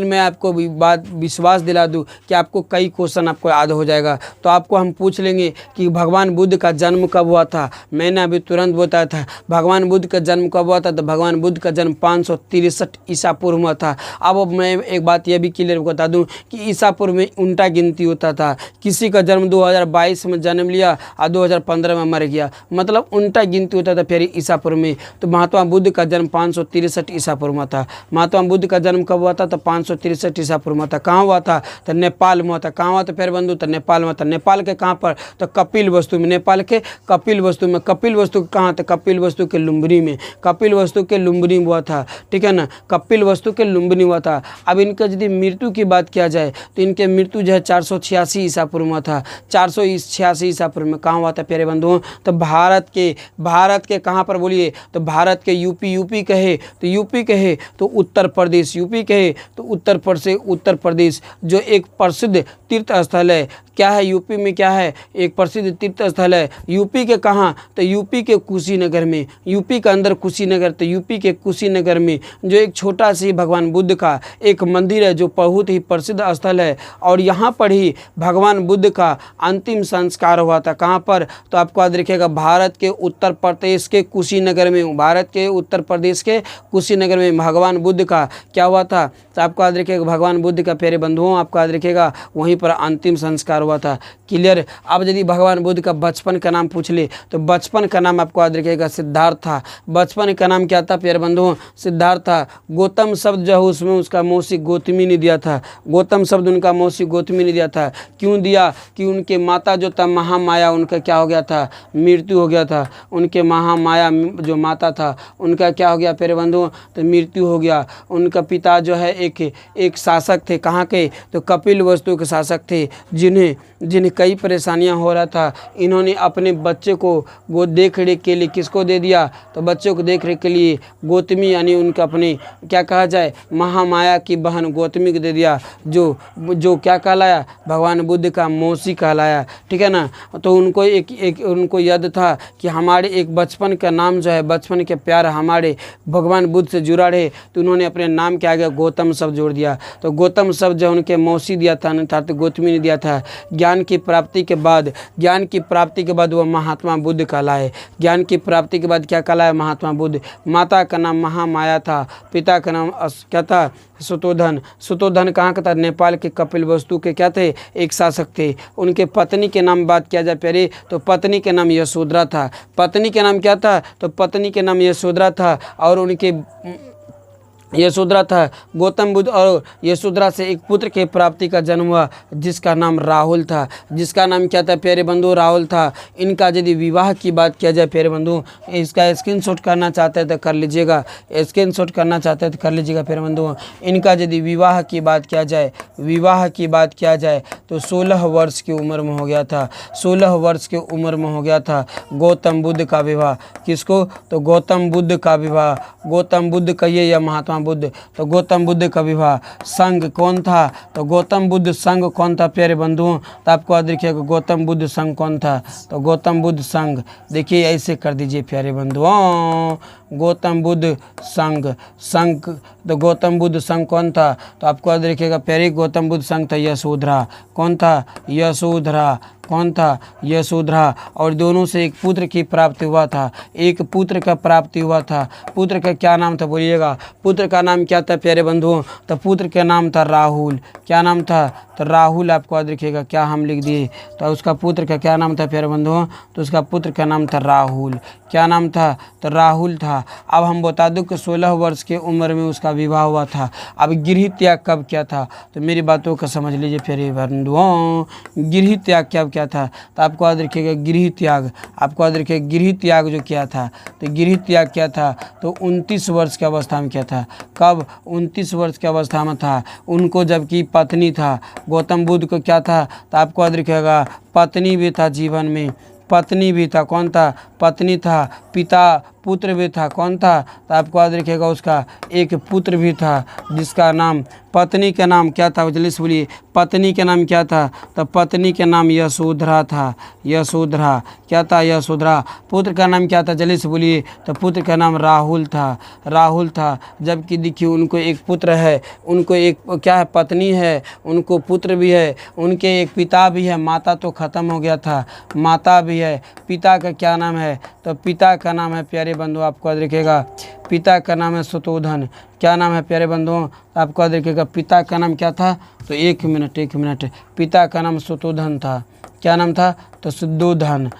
मैं आपको बात विश्वास दिला दूँ कि आपको कई क्वेश्चन आपको याद हो जाएगा। तो आपको हम पूछ लेंगे कि भगवान बुद्ध का जन्म कब हुआ था। मैंने अभी तुरंत बताया था भगवान बुद्ध का जन्म कब हुआ था, तो भगवान बुद्ध का जन्म 563 ईसा पूर्व हुआ था। अब मैं एक बात यह भी क्लियर बता दूँ कि ईसा पूर्व में उल्टा गिनती होता था। किसी का जन्म 2022 में जन्म लिया और 2015 में मर गया, मतलब उल्टा गिनती होता था फिर ईसा पूर्व में। तो महात्मा बुद्ध का जन्म 563 ईसा पूर्व में था। महात्मा बुद्ध का जन्म कब हुआ था, तो 563 ईसा पूर्व में था। कहाँ हुआ था, तो नेपाल में हुआ था। कहाँ हुआ था प्यारे बंधु, तो नेपाल में था। नेपाल के कहाँ पर, तो कपिल वस्तु में, नेपाल के कपिल वस्तु में। कपिल वस्तु कहाँ था, कपिल वस्तु के लुम्बिनी में, हुआ था। ठीक है ना, कपिल वस्तु के लुम्बिनी हुआ था। अब इनका यदि मृत्यु की बात किया जाए तो इनके मृत्यु जो है 486 ईसा पूर्व में था। 486 ईसा पूर्व में कहाँ हुआ था प्यारे बंधुओं, तो भारत के कहाँ पर बोलिए, तो भारत के यूपी कहे तो उत्तर प्रदेश, उत्तर प्रदेश जो एक प्रसिद्ध तीर्थ स्थल है। क्या है, यूपी में क्या है, एक प्रसिद्ध तीर्थ स्थल है। यूपी के कहाँ, तो यूपी के कुशीनगर में, यूपी के अंदर कुशीनगर, तो यूपी के कुशीनगर में जो एक छोटा सी भगवान बुद्ध का एक मंदिर है जो बहुत ही प्रसिद्ध स्थल है। और यहाँ पर ही भगवान बुद्ध का अंतिम संस्कार हुआ था। कहाँ पर, तो आपको याद रखिएगा भारत के उत्तर प्रदेश के कुशीनगर में, भारत के उत्तर प्रदेश के कुशीनगर में भगवान बुद्ध का क्या हुआ था, तो आपको याद रखिएगा भगवान बुद्ध का प्यारे बंधुओं आपको याद रखिएगा वहीं पर अंतिम संस्कार हुआ था। क्लियर। अब यदि भगवान बुद्ध का बचपन का नाम पूछ ले तो बचपन का नाम आपको याद रखिएगा सिद्धार्थ था। बचपन का नाम क्या था प्यारे बंधुओं, सिद्धार्थ था। गौतम शब्द जो है उसमें उसका मौसी गौतमी ने दिया था। गौतम शब्द उनका मौसी गौतमी ने दिया था। क्यों दिया कि उनके माता जो था महामाया उनका क्या हो गया था, मृत्यु हो गया था। उनके महामाया जो माता था उनका क्या हो गया प्यारे बंधुओं, तो मृत्यु हो गया। उनका पिता जो है एक शासक थे, कहाँ के, तो कपिल वस्तु के शासक थे, जिन्हें कई परेशानियां हो रहा था। इन्होंने अपने बच्चे को वो देख रेख के लिए किसको दे दिया, तो बच्चों को देख रेख के लिए गौतमी यानी उनका अपने क्या कहा जाए महामाया की बहन गौतमी को दे दिया, जो क्या कहलाया, भगवान बुद्ध का मौसी कहलाया। ठीक है ना। तो उनको उनको याद था कि हमारे एक बचपन का नाम जो है, बचपन के प्यार हमारे भगवान बुद्ध से जुड़ा रहे, तो उन्होंने अपने नाम के आगे गौतम शब्द जोड़ दिया। तो गौतम शब्द जो उनके मौसी दिया था अर्थात गौतमी ने दिया था। ज्ञान की प्राप्ति के बाद वह महात्मा बुद्ध कहलाए। ज्ञान की प्राप्ति के बाद क्या कहलाए, महात्मा बुद्ध। माता का नाम महामाया था, पिता का नाम क्या था, सुतोधन। सुतोधन कहाँ का था, नेपाल के कपिल वस्तु के क्या थे, एक शासक थे। उनके पत्नी के नाम बात किया जाए प्यारे, तो पत्नी के नाम यशोधरा था। पत्नी के नाम क्या था, तो पत्नी के नाम यशोधरा था। और उनके यशोधरा था। गौतम बुद्ध और यशोधरा से एक पुत्र के प्राप्ति का जन्म हुआ जिसका नाम राहुल था। जिसका नाम क्या था प्यारे बंधु, राहुल था। इनका यदि विवाह की बात किया जाए प्यारे बंधु, इसका स्क्रीनशॉट करना चाहते हैं तो कर लीजिएगा, स्क्रीनशॉट करना चाहते हैं तो कर लीजिएगा प्यारे बंधु। इनका यदि विवाह की बात किया जाए तो 16 वर्ष की उम्र में हो गया था। 16 वर्ष की उम्र में हो गया था गौतम बुद्ध का विवाह। किसको, तो गौतम बुद्ध का विवाह। गौतम बुद्ध कहिए या महात्मा बुद्ध, तो गौतम बुद्ध का विवाह। संघ कौन था, तो गौतम बुद्ध संघ कौन था प्यारे बंधुओं, तो आपको याद रखिएगा गौतम बुद्ध संघ कौन था, तो गौतम बुद्ध संघ। देखिए ऐसे कर दीजिए प्यारे बंधुओं, गौतम बुद्ध संघ तो गौतम बुद्ध संघ कौन था, तो आपको याद रखिएगा प्यारे गौतम बुद्ध संघ था यशोधरा। कौन था, यशोधरा। कौन था, यशोधरा। और दोनों से एक पुत्र की प्राप्ति हुआ था, एक पुत्र का प्राप्ति हुआ था। पुत्र का क्या नाम था बोलिएगा, पुत्र का नाम क्या था प्यारे बंधुओं, तो पुत्र का नाम था राहुल। क्या नाम था, तो राहुल। आपको याद रखिएगा क्या हम लिख दिए, तो उसका पुत्र का क्या नाम था प्यारे बंधुओं, तो उसका पुत्र का नाम था राहुल। क्या नाम था, तो राहुल था। अब हम बता दूं कि 16 वर्ष की उम्र में उसका विवाह हुआ था। अब गृह त्याग कब क्या था, तो मेरी बातों को समझ लीजिए प्यारे बंधुओं, गृह त्याग क्या था, तो आपको याद रखिएगा गृह त्याग। आपको याद रखिएगा गृह त्याग जो क्या था, तो गृह त्याग क्या था, तो 29 वर्ष की अवस्था में क्या था। कब, 29 वर्ष की अवस्था में था। उनको जबकि पत्नी था, गौतम बुद्ध को क्या था, तो आपको याद रखिएगा पत्नी भी था जीवन में, पत्नी भी था। कौन था, पत्नी था। पिता पुत्र भी था। कौन था, तो आपको याद रखिएगा उसका एक पुत्र भी था जिसका नाम, पत्नी का नाम क्या था, जल्दी से बोलिए, पत्नी का नाम क्या था, तो पत्नी के नाम यशोधरा था। यशोधरा क्या था, यशोधरा। पुत्र का नाम क्या था, जल्दी से बोलिए, तो पुत्र का नाम राहुल था। राहुल था। जबकि देखिए उनको एक पुत्र है, उनको एक क्या है, पत्नी है, उनको पुत्र भी है, उनके एक पिता भी है। माता तो ख़त्म हो गया था, माता भी है। पिता का क्या नाम है, तो पिता का नाम है प्यारे बंधु, आपको याद रखिएगा पिता का नाम है सुतोधन। क्या नाम है प्यारे बंधुओं, आपको याद रखिएगा पिता का नाम क्या था, तो एक मिनट, पिता का नाम सुतोधन था। क्या नाम था, तो सुतोधन।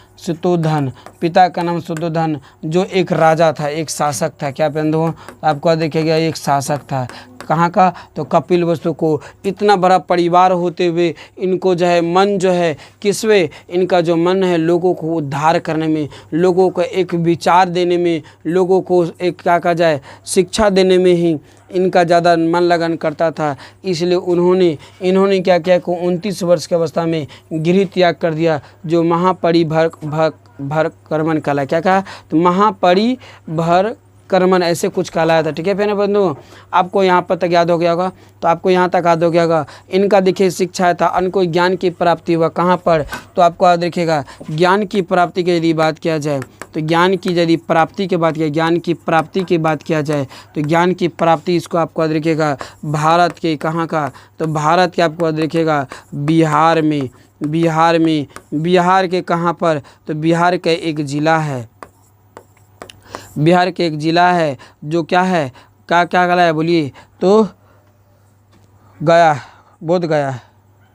पिता का नाम सुतोधन, जो एक राजा था, एक शासक था। क्या बंधुओं, आपको याद रखिएगा एक शासक था। कहाँ का, तो कपिल वस्तु को। इतना बड़ा परिवार होते हुए इनको जो है मन जो है किसवे, इनका जो मन है लोगों को उद्धार करने में, लोगों को एक विचार देने में, लोगों को एक क्या कहा जाए शिक्षा देने में ही इनका ज़्यादा मन लगन करता था। इसलिए इन्होंने क्या किया कि 29 वर्ष की अवस्था में गृह त्याग कर दिया, जो महापरिभरकर्मण कहला। क्या कहा, तो महापरिभर कर्मन ऐसे कुछ कहलाया था। ठीक है प्यारे बंधु, आपको यहाँ पर तक याद हो गया होगा, तो आपको यहाँ तक याद हो गया होगा। इनका देखिए शिक्षा था, इनको ज्ञान की प्राप्ति हुआ कहाँ पर, तो आपको याद रखिएगा ज्ञान की प्राप्ति की यदि बात किया जाए, तो ज्ञान की यदि प्राप्ति की बात किया जाए तो ज्ञान की प्राप्ति इसको आपको याद रखिएगा भारत के कहाँ का, तो भारत के आपको याद रखिएगा बिहार के कहाँ पर, तो बिहार का एक ज़िला है, बिहार के एक ज़िला है जो क्या है, क्या क्या कहलाया बोलिए तो गया, बोध गया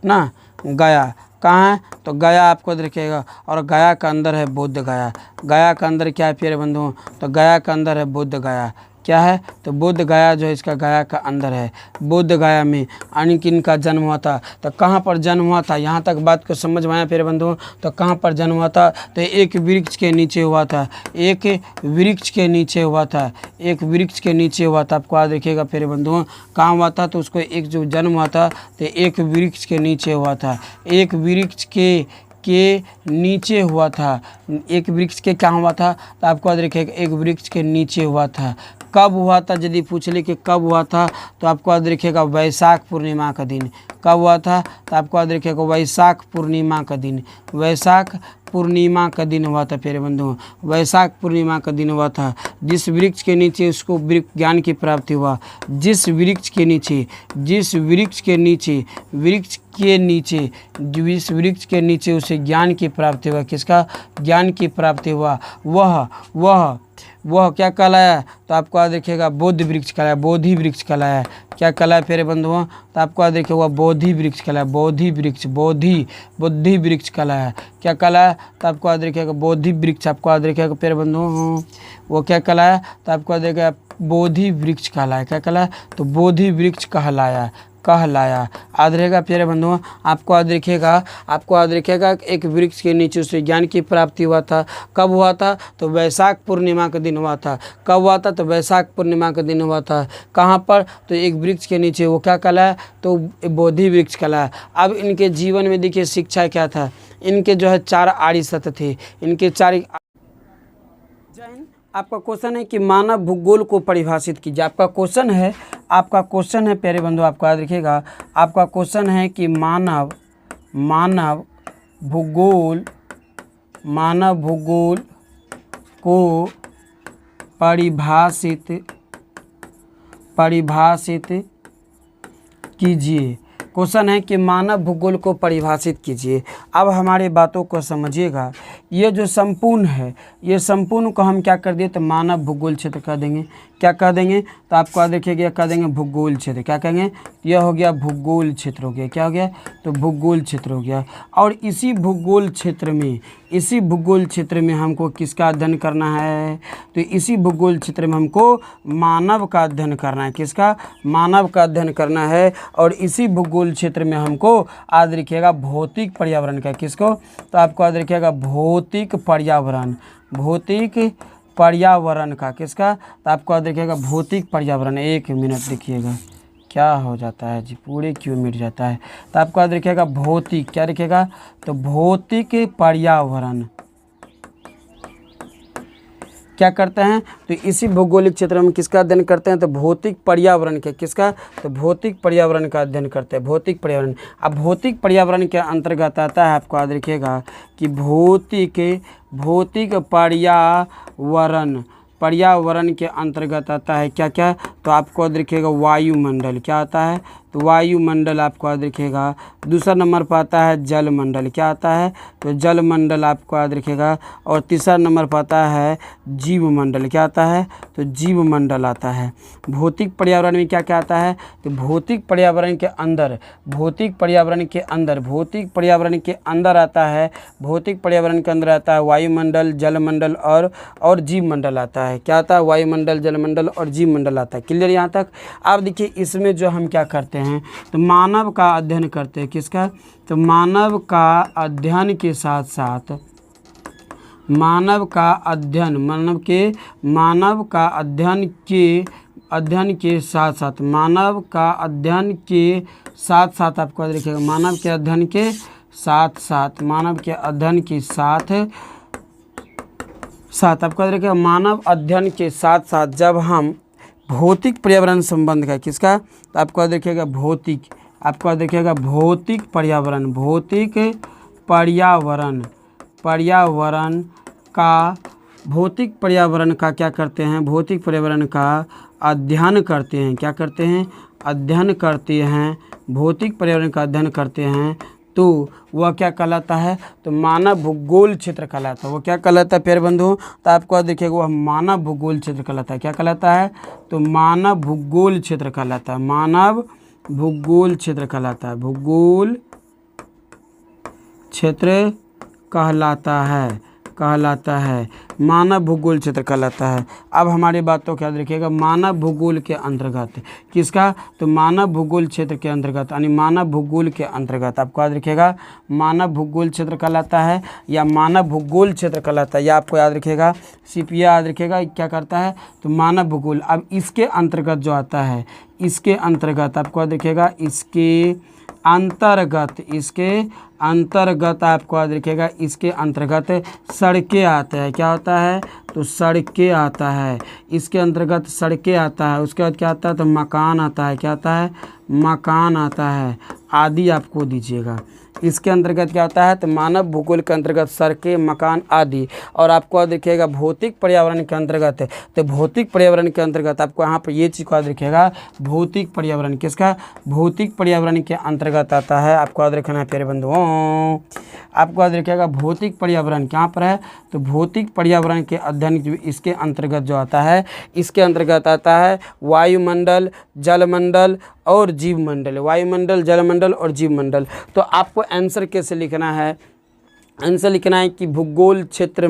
ना, गया कहाँ है तो गया आपको रखिएगा, और गया का अंदर है बोध गया। गया का अंदर क्या है प्यारे बंधुओं, तो गया का अंदर है बोध गया, क्या है तो बोध गया जो है इसका गया का अंदर है। बोध गया में अनिकिन का जन्म हुआ था, तो कहाँ पर जन्म हुआ था, यहाँ तक बात को समझ में आया प्यारे बंधुओं, तो कहाँ पर जन्म हुआ था, तो एक वृक्ष के नीचे हुआ था, एक वृक्ष के नीचे हुआ था, एक वृक्ष के नीचे हुआ था। आपको याद रखिएगा प्यारे बंधुओं, कहाँ हुआ था, तो उसको एक जो जन्म हुआ था तो एक वृक्ष के नीचे हुआ था, एक वृक्ष के नीचे हुआ था, एक वृक्ष के क्या हुआ था, तो आपको याद रखिएगा एक वृक्ष के नीचे हुआ था। कब हुआ था, यदि पूछ ले कि कब हुआ था, तो आपको याद रखिएगा वैशाख पूर्णिमा का दिन। कब हुआ था, तो आपको याद रखिएगा वैशाख पूर्णिमा का दिन, वैशाख पूर्णिमा का दिन हुआ था प्यारे बंधुओं, वैशाख पूर्णिमा का दिन हुआ था। जिस वृक्ष के नीचे उसको ज्ञान की प्राप्ति हुआ, जिस वृक्ष के नीचे, जिस वृक्ष के नीचे, वृक्ष के नीचे, जिस वृक्ष के नीचे उसे ज्ञान की प्राप्ति हुआ, किसका ज्ञान की प्राप्ति हुआ, वह क्या कहलाया, तो आपको याद रखिएगा बोधि वृक्ष कहलाया, बोधि वृक्ष कहलाया। क्या कहलाया प्यारे बंधुओं, तो आपको याद रखिएगा बोधि वृक्ष कहलाया, बोधि वृक्ष, बोधि वृक्ष कहलाया। क्या कहलाया, तो आपको याद रखिएगा बोधि वृक्ष, आपको याद रखिएगा प्यारे बंधुओं वो क्या कहलाया, तो आपको याद रखिएगा बोधि वृक्ष कहलाया। क्या कहलाया, तो बोधि वृक्ष कहलाया, याद रहेगा प्यारे बंधुओं। आपको याद रखिएगा एक वृक्ष के नीचे उसे ज्ञान की प्राप्ति हुआ था। कब हुआ था, तो वैशाख पूर्णिमा का दिन हुआ था। कब हुआ था, तो वैशाख पूर्णिमा का दिन हुआ था। कहाँ पर, तो एक वृक्ष के नीचे, वो क्या कहलाया, तो बोधि वृक्ष कहलाया। अब इनके जीवन में देखिए शिक्षा क्या था, इनके जो है 4 आर्य सत्य थे, इनके 4। आपका क्वेश्चन है कि मानव भूगोल को परिभाषित कीजिए। आपका क्वेश्चन है प्यारे बंधु, आपको याद रखिएगा, आपका क्वेश्चन है कि मानव भूगोल को परिभाषित कीजिए। क्वेश्चन है कि मानव भूगोल को परिभाषित कीजिए। अब हमारे बातों को समझिएगा, ये जो संपूर्ण है, ये संपूर्ण को हम क्या कर दिए, तो मानव भूगोल क्षेत्र कह देंगे। क्या कह देंगे, तो आपको याद रखिएगा कह देंगे भूगोल क्षेत्र। क्या कहेंगे, यह हो गया भूगोल क्षेत्र हो गया। क्या हो गया, तो भूगोल क्षेत्र हो गया। और इसी भूगोल क्षेत्र में हमको किसका अध्ययन करना है, तो इसी भूगोल क्षेत्र में हमको मानव का अध्ययन करना है। किसका, मानव का अध्ययन करना है। और इसी भूगोल क्षेत्र में हमको याद रखिएगा भौतिक पर्यावरण का, किसको, तो आपको याद रखिएगा भौतिक पर्यावरण का, किसका, तो आपको याद रखिएगा भौतिक पर्यावरण। 1 मिनट देखिएगा क्या हो जाता है जी, पूरे क्यों मिट जाता है। तो आपको याद रखिएगा भौतिक, क्या रखिएगा, तो भौतिक पर्यावरण क्या करते हैं, तो इसी भौगोलिक क्षेत्र में किसका अध्ययन करते हैं, तो भौतिक पर्यावरण के, किसका, तो भौतिक पर्यावरण का अध्ययन करते हैं, भौतिक पर्यावरण। अब भौतिक पर्यावरण के अंतर्गत आता है, आपको याद रखिएगा कि भौतिक पर्यावरण के अंतर्गत आता है क्या क्या, तो आपको याद रखिएगा वायुमंडल। क्या आता है, तो वायुमंडल आपको याद रखिएगा। दूसरा नंबर पर आता है जलमंडल। क्या आता है, तो जलमंडल आपको याद रखिएगा। और तीसरा नंबर पर आता है जीवमंडल। क्या आता है, तो जीवमंडल आता है। भौतिक पर्यावरण में क्या क्या आता है, तो भौतिक पर्यावरण के अंदर आता है, भौतिक पर्यावरण के अंदर आता है वायुमंडल, जलमंडल और जीवमंडल आता है। क्या आता है, वायुमंडल, जलमंडल और जीवमंडल आता है। क्लियर यहाँ तक। अब देखिए इसमें जो हम क्या करते हैं, तो मानव का अध्ययन करते हैं। किसका, तो मानव का अध्ययन के साथ साथ मानव का अध्ययन के साथ साथ आपको याद रखिएगा मानव के अध्ययन के साथ साथ जब हम भौतिक पर्यावरण संबंध का, किसका, तो आपको याद रखिएगा भौतिक पर्यावरण का क्या करते हैं, भौतिक पर्यावरण का अध्ययन करते हैं। क्या करते हैं, अध्ययन करते हैं, भौतिक पर्यावरण का अध्ययन करते हैं। तो वह क्या कहलाता है, तो मानव भूगोल क्षेत्र कहलाता है। वो क्या कहलाता है प्यारे बंधुओं, तो आपको देखिएगा वह मानव भूगोल क्षेत्र कहलाता है। क्या कहलाता है, तो मानव भूगोल क्षेत्र कहलाता है। मानव भूगोल क्षेत्र कहलाता है। भूगोल क्षेत्र कहलाता है मानव भूगोल क्षेत्र कहलाता है। अब हमारी बातों को याद रखिएगा, मानव भूगोल के अंतर्गत किसका, तो मानव भूगोल क्षेत्र के अंतर्गत, यानी मानव भूगोल के अंतर्गत आपको याद रखिएगा मानव भूगोल क्षेत्र कहलाता है या मानव भूगोल क्षेत्र कहलाता है। या आपको याद रखिएगा, सीपीए याद रखिएगा क्या करता है, तो मानव भूगोल। अब इसके अंतर्गत जो आता है, इसके अंतर्गत आपको याद रखिएगा, इसके अंतर्गत आपको याद रखिएगा, इसके अंतर्गत सड़कें आता है। क्या होता है, तो सड़कें आता है। इसके अंतर्गत सड़कें आता है। उसके बाद क्या आता है, तो मकान आता है। क्या आता है, मकान आता है आदि आपको दीजिएगा। इसके अंतर्गत क्या होता है, तो मानव भूगोल के अंतर्गत सड़कें, मकान आदि। और आपको याद रखिएगा भौतिक पर्यावरण के अंतर्गत, तो भौतिक पर्यावरण के अंतर्गत आपको यहाँ पर ये चीज़ को याद रखिएगा, भौतिक पर्यावरण किसका, भौतिक पर्यावरण के अंतर्गत आता है। आपको याद रखना है प्यारे बंधुओं, आपको याद रखिएगा भौतिक पर्यावरण कहाँ पर है, तो भौतिक पर्यावरण के अध्ययन इसके अंतर्गत जो आता है, इसके अंतर्गत आता है वायुमंडल, जलमंडल और जीवमंडल। वायुमंडल, जलमंडल और जीवमंडल। तो आपको आंसर कैसे लिखना है, आंसर लिखना है कि भूगोल क्षेत्र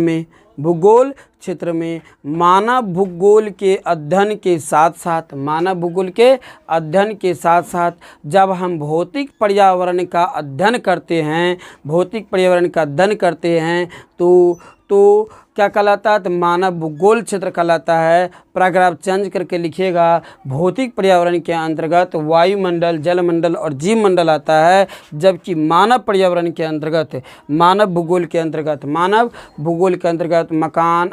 में मानव भूगोल के अध्ययन के साथ साथ, मानव भूगोल के अध्ययन के साथ साथ जब हम भौतिक पर्यावरण का अध्ययन करते हैं, भौतिक पर्यावरण का अध्ययन करते हैं तो क्या कहलाता है, तो मानव भूगोल क्षेत्र कहलाता है। पैराग्राफ चेंज करके लिखिएगा, भौतिक पर्यावरण के अंतर्गत वायुमंडल, जलमंडल और जीवमंडल आता है, जबकि मानव पर्यावरण के अंतर्गत, मानव भूगोल के अंतर्गत मकान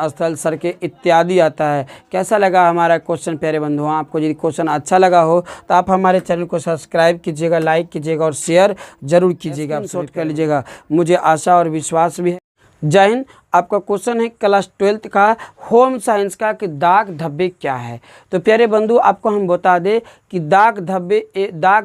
स्थल, सड़कें इत्यादि आता है। कैसा लगा हमारा क्वेश्चन प्यारे बंधुओं, आपको यदि क्वेश्चन अच्छा लगा हो तो आप हमारे चैनल को सब्सक्राइब कीजिएगा, लाइक कीजिएगा और शेयर जरूर कीजिएगा, आप शॉर्ट कर लीजिएगा। मुझे आशा और विश्वास भी है। जय हिंद। आपका क्वेश्चन है क्लास 12th का होम साइंस का कि दाग धब्बे क्या है। तो प्यारे बंधु आपको हम बता दें कि दाग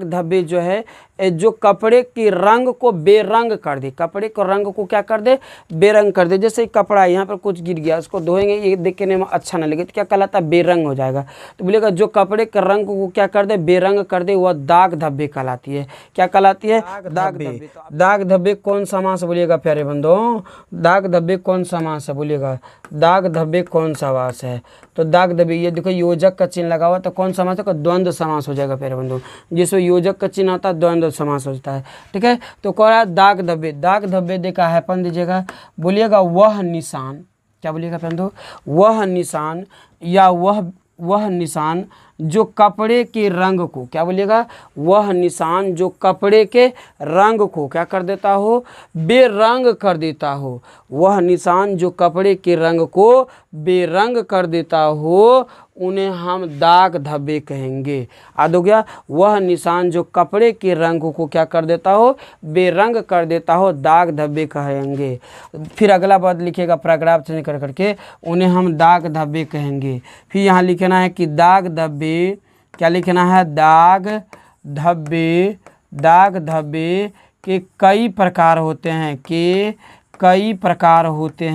धब्बे जो है जो कपड़े के रंग को बेरंग कर दे, कपड़े के रंग को क्या कर दे, बेरंग कर दे। जैसे कपड़ा यहाँ पर कुछ गिर गया, उसको धोएंगे, ये देखने में अच्छा नहीं लगे तो क्या कहलाता है, बेरंग हो जाएगा। तो बोलेगा जो कपड़े के रंग को क्या कर दे, बेरंग कर दे, वह दाग धब्बे कहलाती है। क्या कहलाती है, दाग धब्बे। दाग धब्बे कौन समास बोलिएगा प्यारे बंधुओं, दाग धब्बे कौन समास है बोलिएगा, दाग धब्बे कौन समास है। तो दाग धब्बे, ये देखो योजक का चिन्ह लगा हुआ, तो कौन समास है, द्वंद्व समास हो जाएगा प्यारे बंधु। जिसमें योजक का चिन्ह आता है द्वंद्व समास होता है। ठीक है, तो कह रहा है दाग धब्बे। दाग धब्बे देखा है अपन दीजिएगा, बोलिएगा वह निशान, क्या बोलिएगा बंधु, वह निशान या वह निशान जो कपड़े के रंग को, क्या बोलिएगा, वह निशान जो कपड़े के रंग को क्या कर देता हो, बेरंग कर देता हो। वह निशान जो कपड़े के रंग को बेरंग कर देता हो, उन्हें हम दाग धब्बे कहेंगे। याद हो गया, वह निशान जो कपड़े के रंग को क्या कर देता हो, बेरंग कर देता हो, दाग धब्बे कहेंगे। फिर अगला पद लिखिएगा पैराग्राफ चेंज कर करके, उन्हें हम दाग धब्बे कहेंगे। फिर यहाँ लिखना है कि दाग धब्बे, क्या लिखना है, दाग धब्बे के कई प्रकार होते हैं, कई प्रकार होते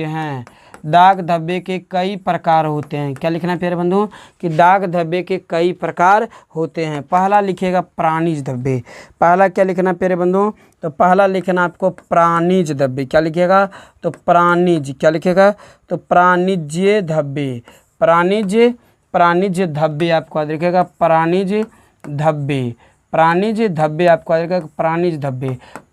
हैं। दाग धब्बे के कई प्रकार होते हैं। क्या लिखना है प्यारे बंधु, कि दाग धब्बे के कई प्रकार होते हैं। पहला लिखिएगा प्राणिज धब्बे। पहला क्या लिखना प्यारे बंधु, तो पहला लिखना आपको प्राणिज धब्बे। क्या लिखिएगा, तो प्राणिज, क्या लिखिएगा, तो प्राणिज्य धब्बे। प्राणिज धब्बे आपको याद रखिएगा, प्राणिज धब्बे आपको याद रखिएगा,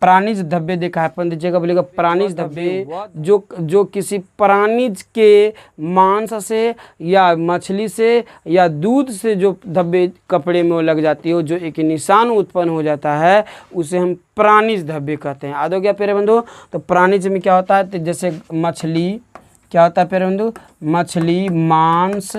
प्राणिज धब्बे देखा है अपन दीजिएगा, बोलेगा प्राणिज धब्बे जो किसी प्राणिज के मांस से या मछली से या दूध से जो धब्बे कपड़े में लग जाती है, जो एक निशान उत्पन्न हो जाता है, उसे हम प्राणिज धब्बे कहते हैं। याद हो गया प्यारे बंधु। तो प्राणिज में क्या होता है, तो जैसे मछली, क्या होता है प्यारे बंधु, मछली, मांस,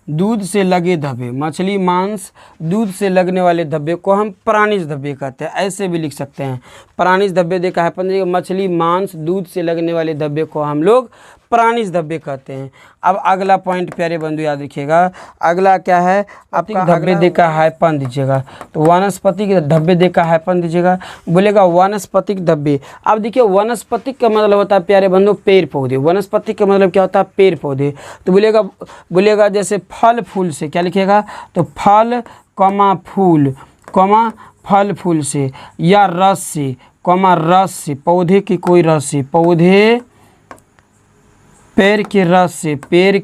दूध से लगे धब्बे, मछली, मांस, दूध से लगने वाले धब्बे को हम प्राणिज धब्बे कहते हैं। ऐसे भी लिख सकते हैं, प्राणिज धब्बे देखा है अपन, मछली, मांस, दूध से लगने वाले धब्बे को हम लोग प्राणिज धब्बे कहते हैं। अब अगला पॉइंट प्यारे बंधु याद रखिएगा, अगला क्या है आपका, धब्बे देखा हाइपन दीजिएगा। तो वनस्पतिक धब्बे देखा हाइपन दीजिएगा, बोलेगा वनस्पतिक धब्बे। अब देखिए वनस्पतिक का मतलब होता है प्यारे बंधु पेड़ पौधे, वनस्पतिक का मतलब क्या होता है पेड़ पौधे। तो बोलेगा जैसे फल फूल से, क्या लिखिएगा, तो फल कमा फूल कमा फल फूल से, या रस से कमा रस से, पौधे की कोई रस से, पौधे पेड़ के रस से, पेड़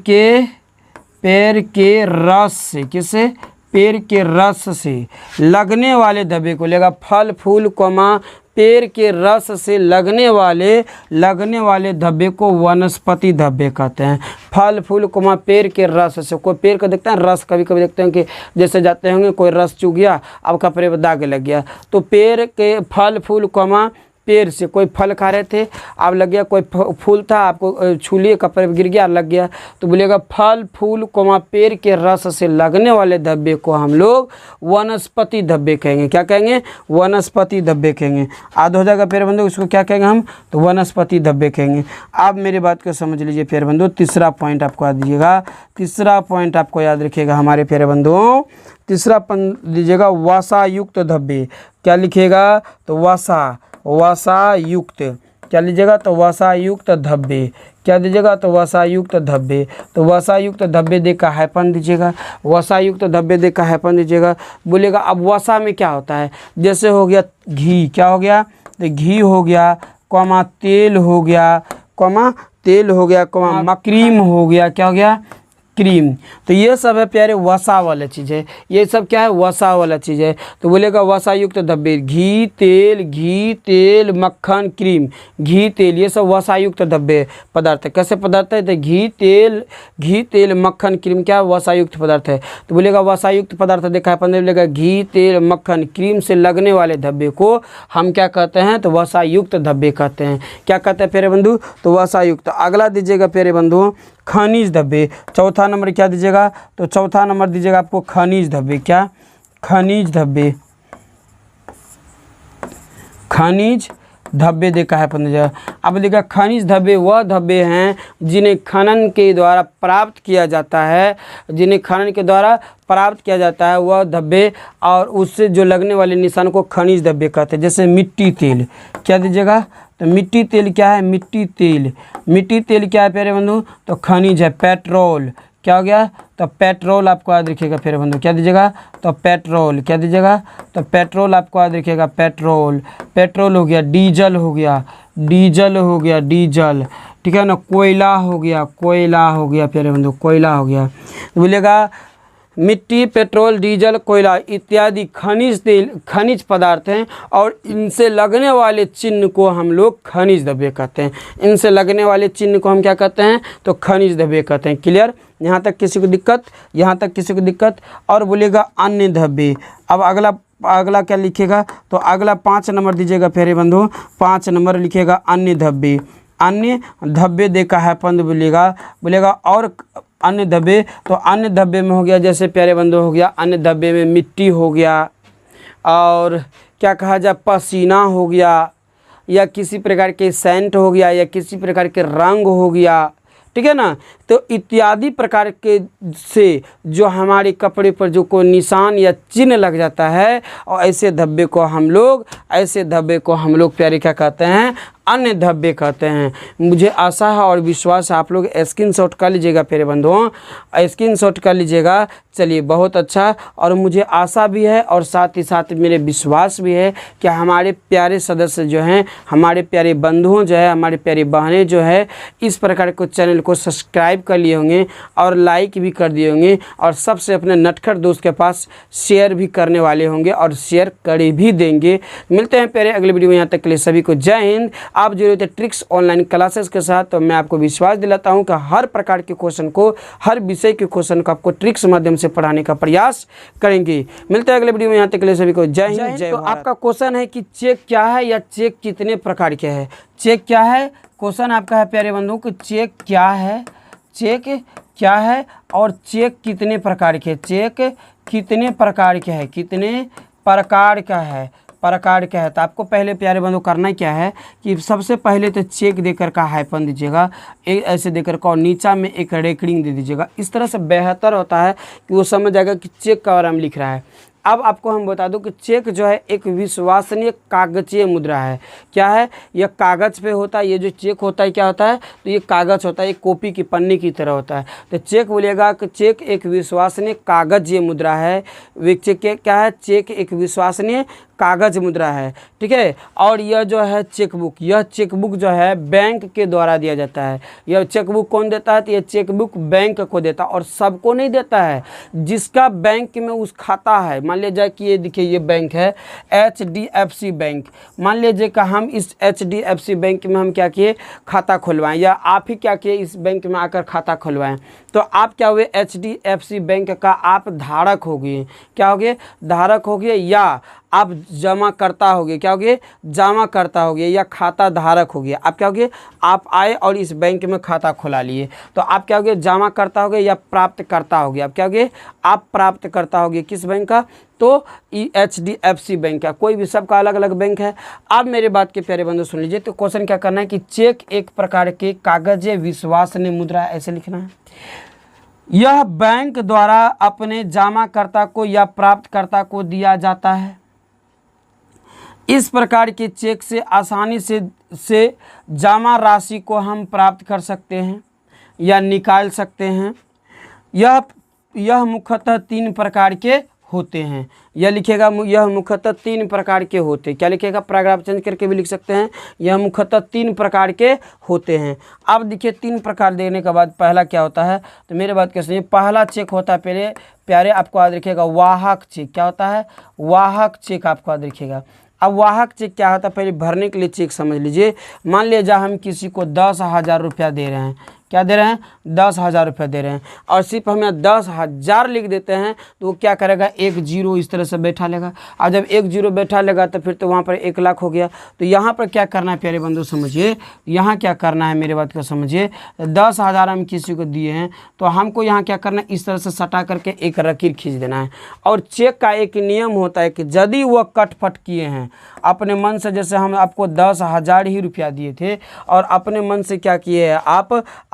के रस से, किससे, पेड़ के रस से लगने वाले धब्बे को लेगा फल फूल कमा पेड़ के रस से लगने वाले धब्बे को वनस्पति धब्बे कहते हैं। फल फूल कमा पेड़ के रस से, कोई पेड़ का देखते हैं रस, कभी कभी देखते हैं कि जैसे जाते होंगे कोई रस चूक गया, अब कपड़े पर दाग लग गया, तो पेड़ के फल फूल कमा पेड़ से, कोई फल खा रहे थे अब लग गया, कोई फूल था आपको छू लिए कपड़े पर गिर गया लग गया, तो बोलेगा फल फूल कोमा पेड़ के रस से लगने वाले धब्बे को हम लोग वनस्पति धब्बे कहेंगे। क्या कहेंगे, वनस्पति धब्बे कहेंगे। आध हो जाएगा प्यारे बंधु, इसको क्या कहेंगे हम, तो वनस्पति धब्बे कहेंगे। आप मेरी बात को समझ लीजिए प्यारे बंधु, तीसरा पॉइंट आपको याद दीजिएगा, तीसरा पॉइंट आपको याद रखिएगा हमारे प्यारे बंधुओं, तीसरा पॉइंट दीजिएगा वसा युक्त धब्बे। क्या लिखिएगा, तो वसा युक्त, क्या लीजिएगा, तो वसा युक्त धब्बे। क्या दीजिएगा, तो वसा युक्त धब्बे। तो वसा युक्त धब्बे दे का हाइपन दीजिएगा, वसा युक्त धब्बे दे का हाइपन दीजिएगा। बोलेगा अब वसा में क्या होता है, जैसे हो गया घी, क्या हो गया, तो घी हो गया कॉमा तेल हो गया, कॉमा तेल हो गया, कॉमा क्रीम हो गया, क्या हो गया, क्रीम। तो ये सब है प्यारे वसा वाला चीज़ है, ये सब क्या है, वसा वाला चीज़ है। तो बोलेगा वसा युक्त धब्बे, घी तेल मक्खन क्रीम, घी तेल, ये सब वसा युक्त धब्बे पदार्थ है। कैसे पदार्थ है, तो घी तेल मक्खन क्रीम क्या वसा युक्त पदार्थ है। तो बोलेगा वसा युक्त पदार्थ देखा है, बोलेगा घी तेल मक्खन क्रीम से लगने वाले धब्बे को हम क्या कहते हैं, तो वसा युक्त धब्बे कहते हैं। क्या कहते हैं प्यारे बंधु, तो वसा युक्त। अगला दीजिएगा प्यारे बंधु खनिज धब्बे। चौथा नंबर क्या दीजिएगा, तो चौथा नंबर दीजिएगा आपको खनिज धब्बे। क्या, खनिज धब्बे, खनिज धब्बे देखा है पंद्रह। अब देखा खनिज धब्बे वह धब्बे हैं जिन्हें खनन के द्वारा प्राप्त किया जाता है, जिन्हें खनन के द्वारा प्राप्त किया जाता है वह धब्बे, और उससे जो लगने वाले निशान को खनिज धब्बे कहते हैं। जैसे मिट्टी तेल, क्या दीजिएगा, तो मिट्टी तेल क्या है, मिट्टी तेल क्या है प्यारे बंधु, तो खनिज है। पेट्रोल क्या हो गया, तो पेट्रोल आपको याद रखिएगा प्यारे बंधु, क्या दीजिएगा, तो पेट्रोल। क्या दीजिएगा, तो पेट्रोल आपको याद रखिएगा, पेट्रोल हो गया। डीजल हो गया, डीजल, ठीक है ना। कोयला हो गया प्यारे बंधु, कोयला हो गया। तो बोलेगा मिट्टी पेट्रोल डीजल कोयला इत्यादि खनिज पदार्थ हैं, और इनसे लगने वाले चिन्ह को हम लोग खनिज धब्बे कहते हैं। इनसे लगने वाले चिन्ह को हम क्या कहते हैं, तो खनिज धब्बे कहते हैं। क्लियर, यहाँ तक किसी को दिक्कत, और बोलेगा अन्य धब्बे। अब अगला क्या लिखेगा, तो अगला 5 नंबर दीजिएगा प्यारे बंधु, 5 नंबर लिखिएगा अन्य धब्बे देखा है पंद, बोलेगा और अन्य धब्बे। तो अन्य धब्बे में हो गया जैसे प्यारे बंधु हो गया, अन्य धब्बे में मिट्टी हो गया, और क्या कहा जाए पसीना हो गया, या किसी प्रकार के सेंट हो गया, या किसी प्रकार के रंग हो गया, ठीक है ना। तो इत्यादि प्रकार के से जो हमारे कपड़े पर जो कोई निशान या चिन्ह लग जाता है, और ऐसे धब्बे को हम लोग प्यारे क्या कहते हैं, अन्य धब्बे कहते हैं। मुझे आशा है और विश्वास है आप लोग स्क्रीनशॉट कर लीजिएगा प्यारे बंधुओं, स्क्रीनशॉट कर लीजिएगा। चलिए बहुत अच्छा, और मुझे आशा भी है और साथ ही साथ मेरे विश्वास भी है कि हमारे प्यारे सदस्य जो हैं, हमारे प्यारे बंधुओं जो है, हमारे प्यारी बहनें जो है, इस प्रकार को चैनल को सब्सक्राइब कर लिए होंगे और लाइक भी कर दिए होंगे, और सबसे अपने नटखट दोस्त के पास शेयर भी करने वाले होंगे, और शेयर कर भी देंगे। मिलते हैं प्यारे अगले वीडियो में, यहाँ तक के लिए सभी को जय हिंद। आप जुड़े होते ट्रिक्स ऑनलाइन क्लासेस के साथ, तो मैं आपको विश्वास दिलाता हूं कि हर प्रकार के क्वेश्चन को, हर विषय के क्वेश्चन को आपको ट्रिक्स माध्यम से पढ़ाने का प्रयास करेंगे। मिलते हैं अगले वीडियो में, यहाँ तक के लिए सभी को जय हिंद जय। तो आपका क्वेश्चन है कि चेक क्या है, या चेक कितने प्रकार के है। चेक क्या है, क्वेश्चन आपका है प्यारे बंधुओं कि चेक क्या है, और चेक कितने प्रकार के, चेक कितने प्रकार के है, कितने प्रकार का है। प्रकार क्या है। तो आपको पहले प्यारे बंधु करना क्या है कि सबसे पहले तो चेक देकर का हाइफन दीजिएगा, एक ऐसे देकर का, और नीचा में एक रेकरिंग दे दीजिएगा। इस तरह से बेहतर होता है कि वो समझ जाएगा कि चेक का बारे में लिख रहा है। अब आपको हम बता दूं कि चेक जो है एक विश्वसनीय कागजीय मुद्रा है। क्या है, यह कागज़ पे होता है। ये जो चेक होता है क्या होता है, तो ये कागज़ होता है, एक कॉपी की पन्नी की तरह होता है। तो चेक बोलिएगा कि चेक एक विश्वसनीय कागजीय मुद्रा है। चेक क्या है, चेक एक विश्वसनीय कागज़ मुद्रा है, ठीक है। और यह जो है चेकबुक, यह चेकबुक जो है बैंक के द्वारा दिया जाता है। यह चेकबुक कौन देता है, तो यह चेकबुक बैंक को देता है, और सबको नहीं देता है। जिसका बैंक में उस खाता है, मान लीजिए कि ये देखिए ये बैंक है HDFC बैंक, मान लीजिए कि हम इस HDFC बैंक में हम क्या किए, खाता खुलवाएं, या आप ही क्या किए इस बैंक में आकर खाता खुलवाएं, तो आप क्या हुए, HDFC बैंक का आप धारक हो गए। क्या हो गए, धारक हो गए, या आप जमा करता हो गए, क्या हो गए, जमा करता हो गया, या खाता धारक हो गया। आप क्या हो गए, आप आए और इस बैंक में खाता खुला लिए, तो आप क्या हो गए, जमा करता हो गए या प्राप्त करता हो गया। आप क्या हो गए, आप प्राप्त करता हो गए किस बैंक का, तो HDFC बैंक का। कोई भी सबका अलग अलग बैंक है। अब मेरे बात के प्यारे बंधु सुन लीजिए। तो क्वेश्चन क्या करना है कि चेक एक प्रकार के कागज विश्वसनीय मुद्रा, ऐसे लिखना है। यह बैंक द्वारा अपने जमाकर्ता को या प्राप्तकर्ता को दिया जाता है। इस प्रकार के चेक से आसानी से जमा राशि को हम प्राप्त कर सकते हैं या निकाल सकते हैं। यह मुख्यतः 3 प्रकार के होते हैं। यह लिखेगा, यह मुख्यतः 3 प्रकार के होते हैं। क्या लिखेगा, पैराग्राफ चेंज करके भी लिख सकते हैं। यह मुख्यतः 3 प्रकार के होते हैं। अब देखिए 3 प्रकार देने के बाद पहला क्या होता है, तो मेरे बात क्या सुनिए। पहला चेक होता है पहले प्यारे, आपको याद रखिएगा, वाहक चेक। क्या होता है, वाहक चेक आपको याद रखिएगा। अब वाहक चेक क्या होता है, पहले भरने के लिए चेक समझ लीजिए। मान लीजिए हम किसी को 10,000 रुपया दे रहे हैं। क्या दे रहे हैं, 10,000 रुपया दे रहे हैं, और सिर्फ हमें 10,000 लिख देते हैं, तो वो क्या करेगा, 1 0 इस तरह से बैठा लेगा। और जब 1 0 बैठा लेगा तो फिर तो वहाँ पर 1 लाख हो गया। तो यहाँ पर क्या करना है प्यारे बंधु समझिए, यहाँ क्या करना है मेरे बात को समझिए। 10,000 हम किसी को दिए हैं, तो हमको यहाँ क्या करना है, इस तरह से सटा करके एक लकीर खींच देना है। और चेक का एक नियम होता है कि यदि वह कटफट किए हैं अपने मन से, जैसे हम आपको 10,000 ही रुपया दिए थे और अपने मन से क्या किए हैं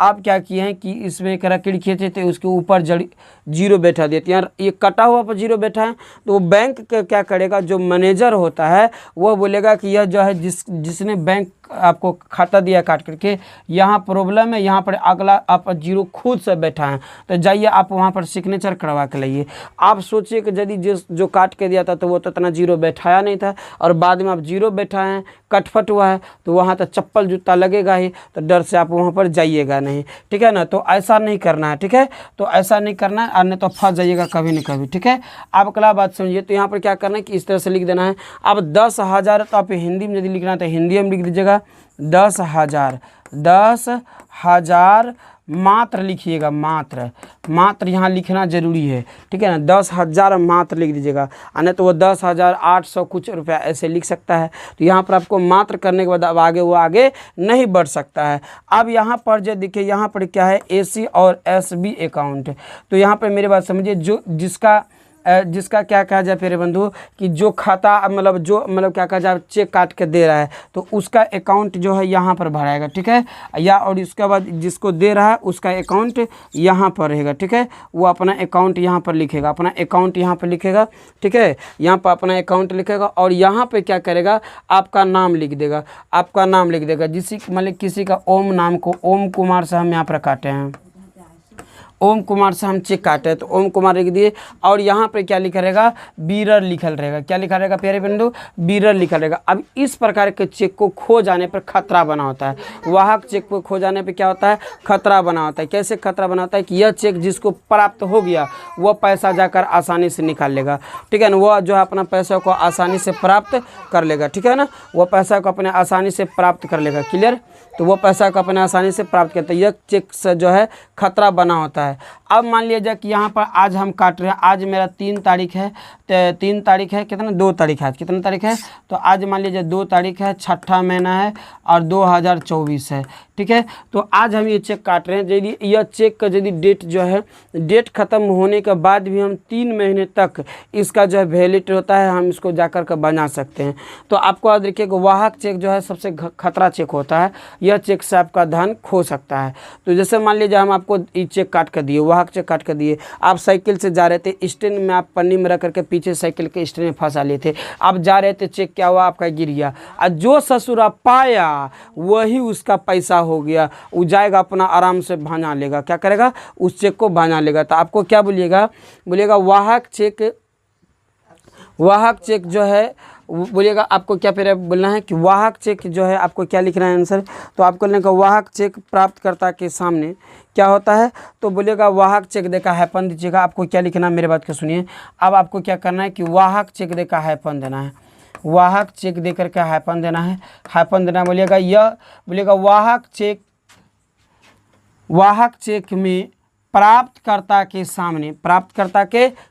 आप क्या किए हैं कि इसमें एक लकीर खींचे थे, उसके ऊपर 0 बैठा दिए। यार ये कटा हुआ पर 0 बैठा है, तो वो बैंक क्या करेगा, जो मैनेजर होता है वो बोलेगा कि यह जो है जिसने बैंक आपको खाता दिया काट करके, यहाँ प्रॉब्लम है, यहाँ पर अगला आप 0 खुद से बैठा है, तो जाइए आप वहाँ पर सिग्नेचर करवा के लाइए। आप सोचिए कि यदि जो काट के दिया था तो वो तो इतना 0 बैठाया नहीं था, और बाद में आप 0 बैठा है, कटफट हुआ है, तो वहाँ तो चप्पल जूता लगेगा ही, तो डर से आप वहाँ पर जाइएगा नहीं, ठीक है ना। तो ऐसा नहीं करना है, ठीक है, तो ऐसा नहीं करना है, और नहीं तो फंस जाइएगा कभी न कभी, ठीक है। आप अगला बात समझिए। तो यहाँ पर क्या करना है कि इस तरह से लिख देना है। अब 10,000, तो आप हिंदी में यदि लिखना है तो हिंदी में लिख दीजिएगा 10,000, 10,000 मात्र लिखिएगा, मात्र यहाँ लिखना जरूरी है, ठीक है ना। 10,000 मात्र लिख दीजिएगा, नहीं तो वो 10,800 कुछ रुपया ऐसे लिख सकता है। तो यहाँ पर आपको मात्र करने के बाद अब आगे वो आगे नहीं बढ़ सकता है। अब यहाँ पर जो देखिए, यहाँ पर क्या है, AC और SB अकाउंट। तो यहाँ पर मेरी बात समझिए, जो जिसका क्या कहा जाए प्यारे बंधु, कि जो खाता मतलब क्या कहा जाए, चेक काट के दे रहा है, तो उसका अकाउंट जो है यहाँ पर भराएगा, ठीक है, या और इसके बाद जिसको दे रहा है उसका अकाउंट यहाँ पर रहेगा, ठीक है। वो अपना अकाउंट यहाँ पर लिखेगा, अपना अकाउंट यहाँ पर लिखेगा, ठीक है, यहाँ पर अपना अकाउंट लिखेगा, और यहाँ पे क्या करेगा, आपका नाम लिख देगा, आपका नाम लिख देगा। मतलब किसी का ओम नाम को ओम कुमार से हम यहाँ पर काटे हैं, ओम कुमार से हम चेक काटे हैं, तो ओम कुमार लिख दिए, और यहाँ पे क्या लिखा रहेगा, बीरर लिखल रहेगा। क्या लिखा रहेगा प्यारे बंधु, बीरर लिखल रहेगा। अब इस प्रकार के चेक को खो जाने पर खतरा बना होता है। वाहक चेक को खो जाने पर क्या होता है, खतरा बना होता है। कैसे खतरा बना होता है कि यह चेक जिसको प्राप्त हो गया वह पैसा जाकर आसानी से निकाल लेगा, ठीक है ना। वह जो है अपना पैसा को आसानी से प्राप्त कर लेगा, ठीक है ना, वह पैसा को अपने आसानी से प्राप्त कर लेगा, क्लियर। तो वो पैसा को अपने आसानी से प्राप्त करता है। यह चेक से जो है खतरा बना होता है। अब मान लीजिए कि यहाँ पर आज हम काट रहे हैं, आज मेरा 3 तारीख है, 3 तारीख है, कितना 2 तारीख है, आज कितना तारीख है, तो आज मान लीजिए 2 तारीख है, 6ठा महीना है और 2024 है, ठीक है। तो आज हम ये चेक काट रहे हैं। यदि यह चेक का यदि डेट जो है, डेट ख़त्म होने के बाद भी हम 3 महीने तक इसका जो है वैलिड होता है, हम इसको जाकर के बना सकते हैं। तो आपको याद रखिए कि वाहक चेक जो है सबसे खतरा चेक होता है, यह चेक से आपका धन खो सकता है। तो जैसे मान लीजिए हम आपको ये चेक काट कर दिए, वाहक चेक काट कर दिए, आप साइकिल से जा रहे थे, स्टैंड में आप पन्नी में रख करके पीछे साइकिल के स्टैंड में फंसा लिए थे, आप जा रहे थे, चेक क्या हुआ, आपका गिर गया, और जो ससुरा पाया वही उसका पैसा हो गया, वो जाएगा अपना आराम से भाना लेगा, क्या करेगा, उस चेक को भाना लेगा। तो आपको क्या बोलिएगा, बोलिएगा वाहक चेक जो है, बोलिएगा आपको क्या फिर बोलना है कि वाहक चेक जो है, आपको क्या लिखना है आंसर, तो आपको लिखना है वाहक चेक प्राप्तकर्ता के सामने क्या होता है, तो बोलिएगा वाहक चेक देखा हैपन दीजिएगा। आपको क्या लिखना है, मेरे बात को सुनिए। अब आपको क्या करना है कि वाहक चेक देखा हैपन देना है, वाहक चेक देकर के हैपन देना है, हैपन देना बोलिएगा। यह बोलिएगा वाहक चेक में प्राप्तकर्ता के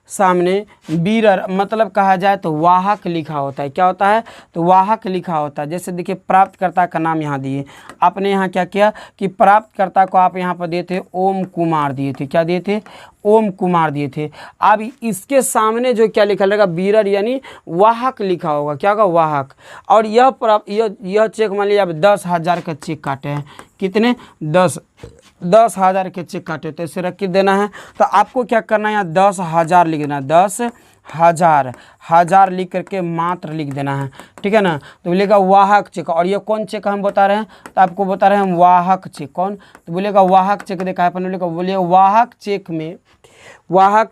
सामने बीरर मतलब कहा जाए तो वाहक लिखा होता है। क्या होता है, तो वाहक लिखा होता है। जैसे देखिए प्राप्तकर्ता का नाम यहाँ दिए, आपने यहाँ क्या किया कि प्राप्तकर्ता को आप यहाँ पर दिए थे ओम कुमार दिए थे, क्या दिए थे, ओम कुमार दिए थे। अब इसके सामने जो क्या लिखा रहेगा, बीरर यानी वाहक लिखा होगा, क्या होगा, वाहक। और यह चेक मान लीजिए आप 10,000 का चेक काटे हैं, कितने, 10,000 के चेक काटे, तो इसे रख के देना है। तो आपको क्या करना है, यहाँ 10,000 लिख देना, 10,000 लिख करके मात्र लिख देना है, ठीक है ना। तो बोलेगा वाहक चेक, और ये कौन चेक हम बता रहे हैं, तो आपको बता रहे हैं हम वाहक चेक, कौन, तो बोलेगा वाहक चेक देखा है अपन, बोलेगा वाहक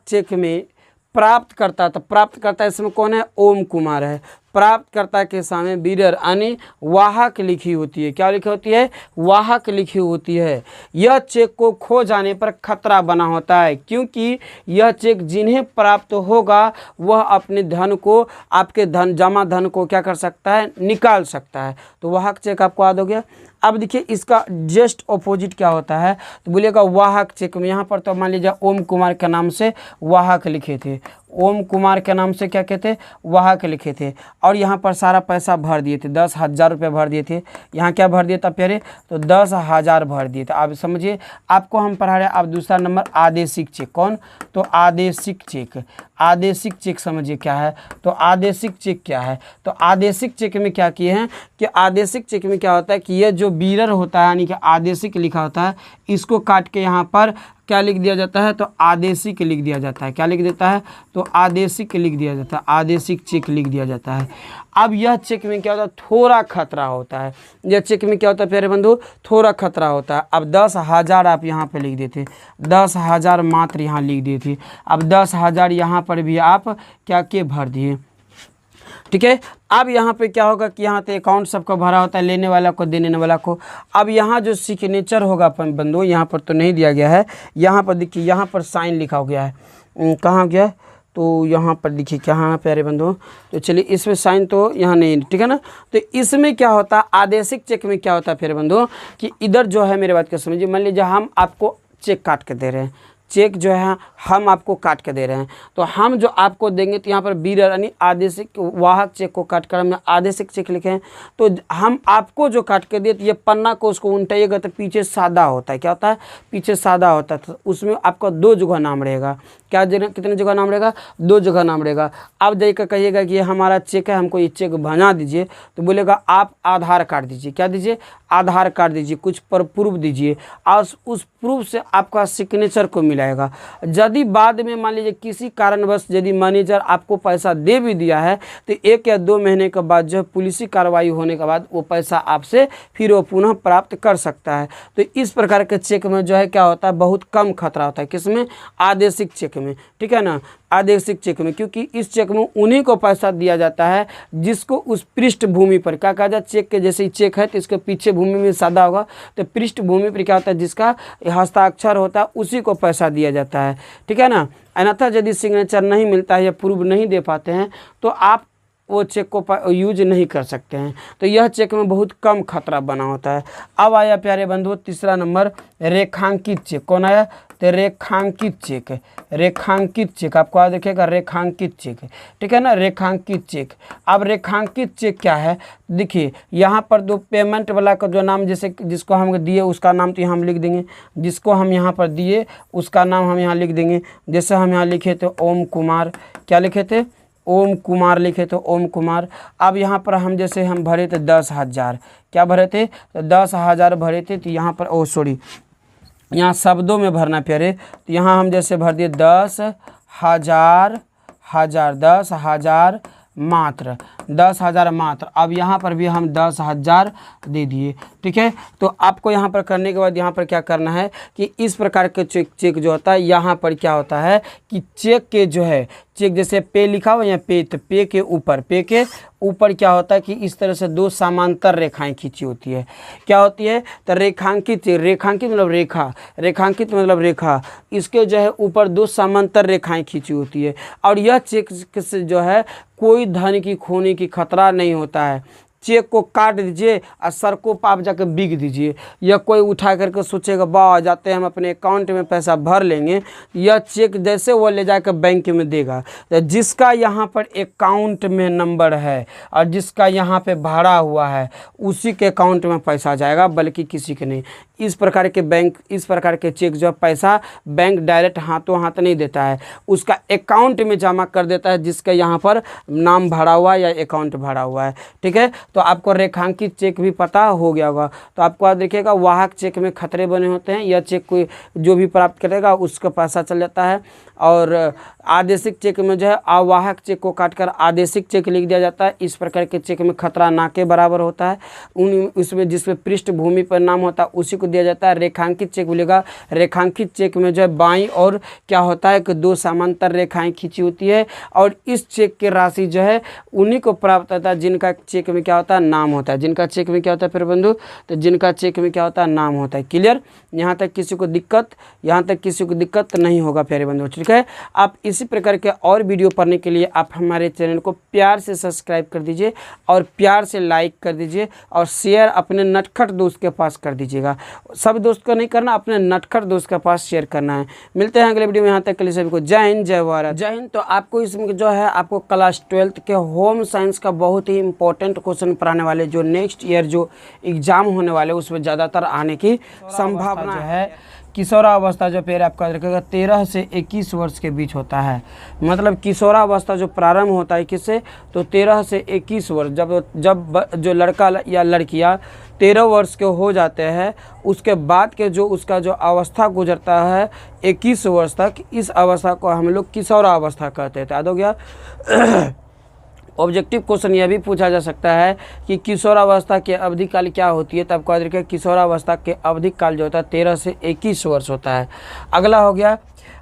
चेक में प्राप्तकर्ता, तो प्राप्तकर्ता इसमें कौन है, ओम कुमार है। प्राप्तकर्ता के सामने बीरर यानी वाहक लिखी होती है, क्या लिखी होती है, वाहक लिखी होती है। यह चेक को खो जाने पर खतरा बना होता है, क्योंकि यह चेक जिन्हें प्राप्त होगा वह अपने धन को, आपके जमा धन को क्या कर सकता है, निकाल सकता है। तो वाहक चेक आपको याद हो गया। अब देखिए इसका जस्ट ऑपोजिट क्या होता है, तो बोलिएगा वाहक चेक में, यहाँ पर तो मान लीजिए ओम कुमार के नाम से वाहक लिखे थे, ओम कुमार के नाम से क्या कहते, वाहक लिखे थे, और यहाँ पर सारा पैसा भर दिए थे, 10,000 रुपये भर दिए थे। यहाँ क्या भर दिया था प्यारे, तो 10,000 भर दिए थे। आप समझिए, आपको हम पढ़ा रहे। अब दूसरा नंबर आदेशिक चेक, कौन, तो आदेशिक चेक समझिए क्या है, तो आदेशिक चेक क्या है, तो आदेशिक चेक में क्या किए हैं कि आदेशिक चेक में क्या होता है कि ये जो बीरर होता है यानी कि आदेशिक लिखा होता है, इसको काट के यहाँ पर क्या लिख दिया जाता है, तो आदेशिक लिख दिया जाता है। क्या लिख देता है, तो आदेशिक लिख दिया जाता है, आदेशिक चेक लिख दिया जाता है। अब यह चेक में क्या होता है, थोड़ा खतरा होता है। यह चेक में क्या होता है प्यारे बंधु, थोड़ा खतरा होता है। अब 10,000 आप यहाँ पे लिख देते, 10,000 मात्र यहाँ लिख दिए थे। अब 10,000 यहाँ पर भी आप क्या के भर दिए, ठीक है। अब यहाँ पे क्या होगा कि यहाँ पे अकाउंट सबका भरा होता है, लेने वाला को देने वाला को। अब यहाँ जो सिग्नेचर होगा अपन बंधु, यहाँ पर तो नहीं दिया गया है, यहाँ पर देखिए, यहाँ पर साइन लिखा हो गया है, कहाँ गया, तो यहाँ पर देखिए कहाँ प्यारे बंधु, तो चलिए इसमें साइन तो यहाँ नहीं, ठीक है ना। तो इसमें क्या होता है, आदेशिक चेक में क्या होता है प्यारे बंधु कि इधर जो है, मेरे बात को समझिए, मान लीजिए हम आपको चेक काट के दे रहे हैं, चेक जो है हम आपको काट के दे रहे हैं, तो हम जो आपको देंगे, तो यहाँ पर बीरर यानी आदेशिक वाहक चेक को काट कर हमने आदेशिक चेक लिखे हैं। तो हम आपको जो काट के दिए, तो ये पन्ना को उसको उल्टाइएगा तो पीछे सादा होता है, क्या होता है, पीछे सादा होता है। तो उसमें आपका 2 जगह नाम रहेगा, क्या जगह, कितने जगह नाम रहेगा, 2 जगह नाम रहेगा। अब जाकर कहिएगा कि ये हमारा चेक है, हमको ये चेक बना दीजिए, तो बोलेगा आप आधार कार्ड दीजिए, क्या दीजिए, आधार कार्ड दीजिए, कुछ पर प्रूफ दीजिए, और उस प्रूफ से आपका सिग्नेचर को मिलाएगा। यदि बाद में मान लीजिए किसी कारणवश यदि मैनेजर आपको पैसा दे भी दिया है, तो 1 या 2 महीने के बाद जो पुलिसी कार्रवाई होने के बाद वो पैसा आपसे फिर वो पुनः प्राप्त कर सकता है। तो इस प्रकार के चेक में जो है क्या होता है, बहुत कम खतरा होता है, किसमें, आदेशिक चेक में, ठीक है ना, आदेशिक चेक में। क्योंकि इस चेक में उन्हीं को पैसा दिया जाता है जिसको उस पृष्ठभूमि पर क्या कहा जाए, चेक के जैसे ही चेक है तो इसके पीछे भूमि में सादा होगा, तो पृष्ठभूमि पर क्या होता है, जिसका हस्ताक्षर होता है उसी को पैसा दिया जाता है, ठीक है ना। अन्यथा यदि सिग्नेचर नहीं मिलता है या प्रूफ नहीं दे पाते हैं, तो आप वो चेक को यूज नहीं कर सकते हैं। तो यह चेक में बहुत कम खतरा बना होता है। अब आया प्यारे बंधुओं तीसरा नंबर, रेखांकित चेक। कौन आया? तो रेखांकित चेक। रेखांकित चेक आपको याद रखिएगा, रेखांकित चेक, ठीक है ना, रेखांकित चेक। अब रेखांकित चेक क्या है? देखिए यहाँ पर दो पेमेंट वाला का जो नाम, जैसे जिसको हम दिए उसका नाम तो यहाँ हम लिख देंगे, जिसको हम यहाँ पर दिए उसका नाम हम यहाँ लिख देंगे। जैसे हम यहाँ लिखे थे ओम कुमार, क्या लिखे थे? ओम कुमार लिखे थे, ओम कुमार। अब यहाँ पर हम जैसे हम भरे थे 10,000, क्या भरे थे? 10,000 भरे थे। तो यहाँ पर यहाँ शब्दों में भरना प्यारे। तो यहाँ हम जैसे भर दिए 10,000 10,000 मात्र, 10,000 मात्र। अब यहाँ पर भी हम 10,000 दे दिए, ठीक है। तो आपको यहाँ पर करने के बाद यहाँ पर क्या करना है कि इस प्रकार के चेक जो होता है, यहाँ पर क्या होता है कि चेक के जो है, चेक जैसे पे लिखा हुआ या पे, तो पे के ऊपर क्या होता है कि इस तरह से दो समांतर रेखाएं खींची होती है। क्या होती है? तो रेखांकित, रेखांकित मतलब रेखा, रेखांकित मतलब रेखा, इसके जो है ऊपर दो समांतर रेखाएं खींची होती है। और यह चेक से जो है कोई धन की खोने की खतरा नहीं होता है। चेक को काट दीजिए और सड़कों पर आप जाकर बिक दीजिए, या कोई उठा करके सोचेगा वाह जाते हैं हम अपने अकाउंट में पैसा भर लेंगे, यह चेक जैसे वो ले जाकर बैंक में देगा। तो जिसका यहाँ पर अकाउंट में नंबर है और जिसका यहाँ पे भरा हुआ है उसी के अकाउंट में पैसा जाएगा, बल्कि किसी के नहीं। इस प्रकार के चेक जो पैसा बैंक डायरेक्ट हाथों हाथ नहीं देता है, उसका अकाउंट में जमा कर देता है जिसका यहाँ पर नाम भरा हुआ है या अकाउंट भरा हुआ है, ठीक है। तो आपको रेखांकित चेक भी पता हो गया होगा। तो आपको याद रखिएगा वाहक चेक में खतरे बने होते हैं, यह चेक कोई जो भी प्राप्त करेगा उसका पैसा चल जाता है। और आदेशिक चेक में जो है अवाहक चेक को काटकर आदेशिक चेक लिख दिया जाता है। इस प्रकार के चेक में खतरा ना के बराबर होता है। उसमें जिसमें पृष्ठभूमि पर नाम होता है उसी को दिया जाता है। रेखांकित चेक मिलेगा, रेखांकित चेक में जो है बाईं और क्या होता है कि दो समांतर रेखाएं खींची होती है, और इस चेक की राशि जो है उन्हीं को प्राप्त होता है जिनका चेक में क्या होता है, नाम होता है। जिनका चेक में क्या होता है फिर बंधु? तो जिनका चेक में क्या होता है, नाम होता है। क्लियर? यहाँ तक किसी को दिक्कत नहीं होगा प्यारे बंधु, ठीक है। आप इसी प्रकार के और वीडियो पढ़ने के लिए आप हमारे चैनल को प्यार से सब्सक्राइब कर दीजिए और प्यार से लाइक कर दीजिए और शेयर अपने नटखट दोस्त के पास कर दीजिएगा। सब दोस्त को नहीं करना, अपने नटखट दोस्त के पास शेयर करना है। मिलते हैं अगले वीडियो में, यहाँ तक के लिए सभी को जय हिंद जय भारत। जय हिंद। तो आपको इसमें जो है आपको क्लास 12th के होम साइंस का बहुत ही इंपॉर्टेंट क्वेश्चन पढ़ाने वाले, जो नेक्स्ट ईयर जो एग्जाम होने वाले उसमें ज़्यादातर आने की संभावना है। किशोरावस्था जो पेड़ आपका रखेगा 13 से 21 वर्ष के बीच होता है। मतलब किशोरावस्था जो प्रारंभ होता है किससे? तो 13 से 21 वर्ष, जब जो लड़का या लड़कियां 13 वर्ष के हो जाते हैं, उसके बाद के जो उसका जो अवस्था गुजरता है 21 वर्ष तक, इस अवस्था को हम लोग किशोरावस्था कहते हैं। याद हो गया? ऑब्जेक्टिव क्वेश्चन यह भी पूछा जा सकता है कि किशोरावस्था के अवधि काल क्या होती है। तब याद रखिए किशोरावस्था के अवधि काल जो होता है 13 से 21 वर्ष होता है। अगला हो गया,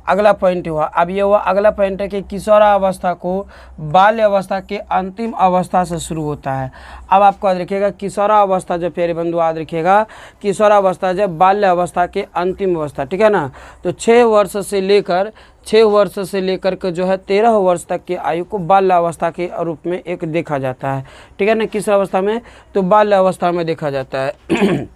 अगला पॉइंट हुआ। अब ये हुआ अगला पॉइंट है कि किशोरावस्था को बाल्य अवस्था के अंतिम अवस्था से शुरू होता है। अब आपको याद रखिएगा किशोरावस्था जो प्यारे बंधु याद रखिएगा, किशोरावस्था जो बाल्य अवस्था के अंतिम अवस्था, ठीक है ना। तो 6 वर्ष से लेकर के जो है 13 वर्ष तक की आयु को बाल्य अवस्था के रूप में एक देखा जाता है, ठीक है ना। किस अवस्था में? तो बाल्य अवस्था में देखा जाता है।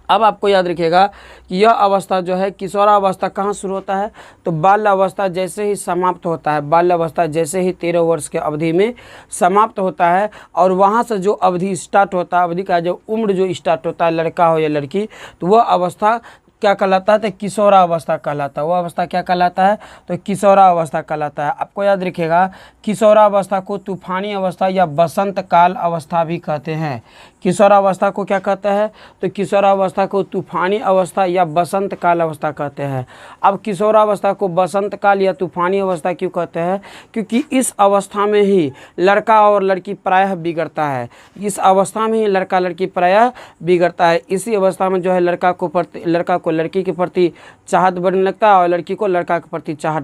अब आपको याद रखिएगा कि यह अवस्था जो है किशोरावस्था कहाँ शुरू होता है? तो बाल्य अवस्था जैसे ही समाप्त होता है, बाल्य अवस्था जैसे ही 13 वर्ष के अवधि में समाप्त होता है, और वहाँ से जो अवधि स्टार्ट होता है, अवधि का जो उम्र जो स्टार्ट होता है, लड़का हो या लड़की, तो वह अवस्था क्या कहलाता है? तो किशोरावस्था कहलाता है। वह अवस्था क्या कहलाता है? तो किशोरावस्था कहलाता है। आपको याद रखिएगा किशोरावस्था को तूफानी अवस्था या बसंत काल अवस्था भी कहते हैं। किशोरावस्था को क्या कहते हैं? तो किशोरावस्था को तूफानी अवस्था या बसंत काल अवस्था कहते हैं। अब किशोरावस्था को बसंत काल या तूफानी अवस्था क्यों कहते हैं? क्योंकि इस अवस्था में ही लड़का और लड़की प्रायः बिगड़ता है। इस अवस्था में ही लड़का लड़की प्रायः बिगड़ता है। इसी अवस्था में जो है लड़का को लड़की के प्रति चाहत बढ़ने लगता है और लड़की को लड़का के प्रति चाहत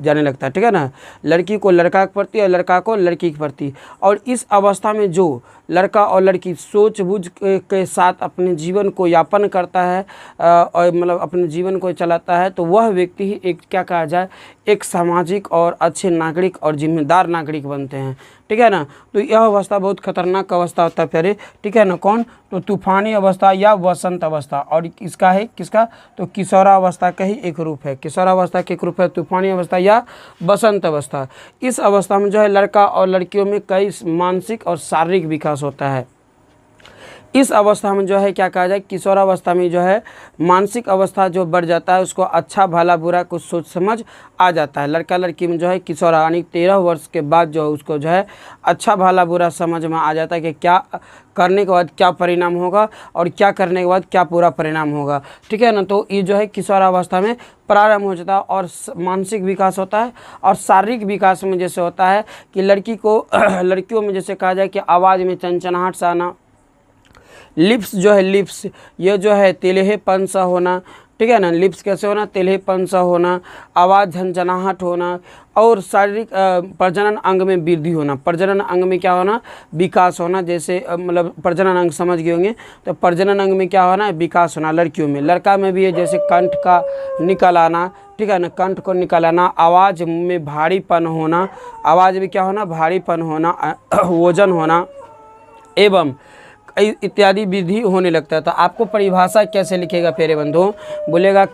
जाने लगता है, ठीक है ना। लड़की को लड़का के प्रति और लड़का को लड़की के प्रति। और इस अवस्था में जो लड़का और लड़की सूझबूझ के साथ अपने जीवन को यापन करता है और मतलब अपने जीवन को चलाता है, तो वह व्यक्ति ही एक क्या कहा जाए, एक सामाजिक और अच्छे नागरिक और जिम्मेदार नागरिक बनते हैं। ठीक है ना। तो यह अवस्था बहुत खतरनाक अवस्था होता है प्यारे। ठीक है ना। कौन? तो तूफानी अवस्था या वसंत अवस्था। और इसका है किसका? तो किशोरावस्था का ही एक रूप है। किशोरावस्था के एक रूप है तूफानी अवस्था या वसंत अवस्था। इस अवस्था में जो है लड़का और लड़कियों में कई मानसिक और शारीरिक विकास होता है। इस अवस्था में जो है क्या कहा जाए, किशोरावस्था में जो है मानसिक अवस्था जो बढ़ जाता है, उसको अच्छा भला बुरा कुछ सोच समझ आ जाता है। लड़का लड़की में जो है किशोरा यानी 13 वर्ष के बाद जो है उसको जो है अच्छा भला बुरा समझ में आ जाता है कि क्या करने के बाद क्या परिणाम होगा और क्या करने के बाद क्या पूरा परिणाम होगा। ठीक है ना। तो ये जो है किशोरावस्था में प्रारंभ हो जाता है और मानसिक विकास होता है। और शारीरिक विकास में जैसे होता है कि लड़की को लड़कियों में जैसे कहा जाए कि आवाज़ में चंचनाहट सा आना, लिप्स जो है लिप्स ये जो है तेलहेपन सा होना। ठीक है ना। लिप्स कैसे होना? तेलहेपन सा होना, आवाज़ झंझनाहट होना और शारीरिक प्रजनन अंग में वृद्धि होना। प्रजनन अंग में क्या होना? विकास होना। जैसे मतलब प्रजनन अंग समझ गए होंगे, तो प्रजनन अंग में क्या होना है? विकास होना लड़कियों में। लड़का में भी है जैसे कंठ का निकल आना। ठीक है ना। कंठ को निकल आना, आवाज़ में भारीपन होना, आवाज़ में क्या होना? भारीपन होना, वजन होना एवं इत्यादि विधि होने लगता है। तो आपको परिभाषा कैसे लिखेगा प्यारे बंधुओं? बोलेगा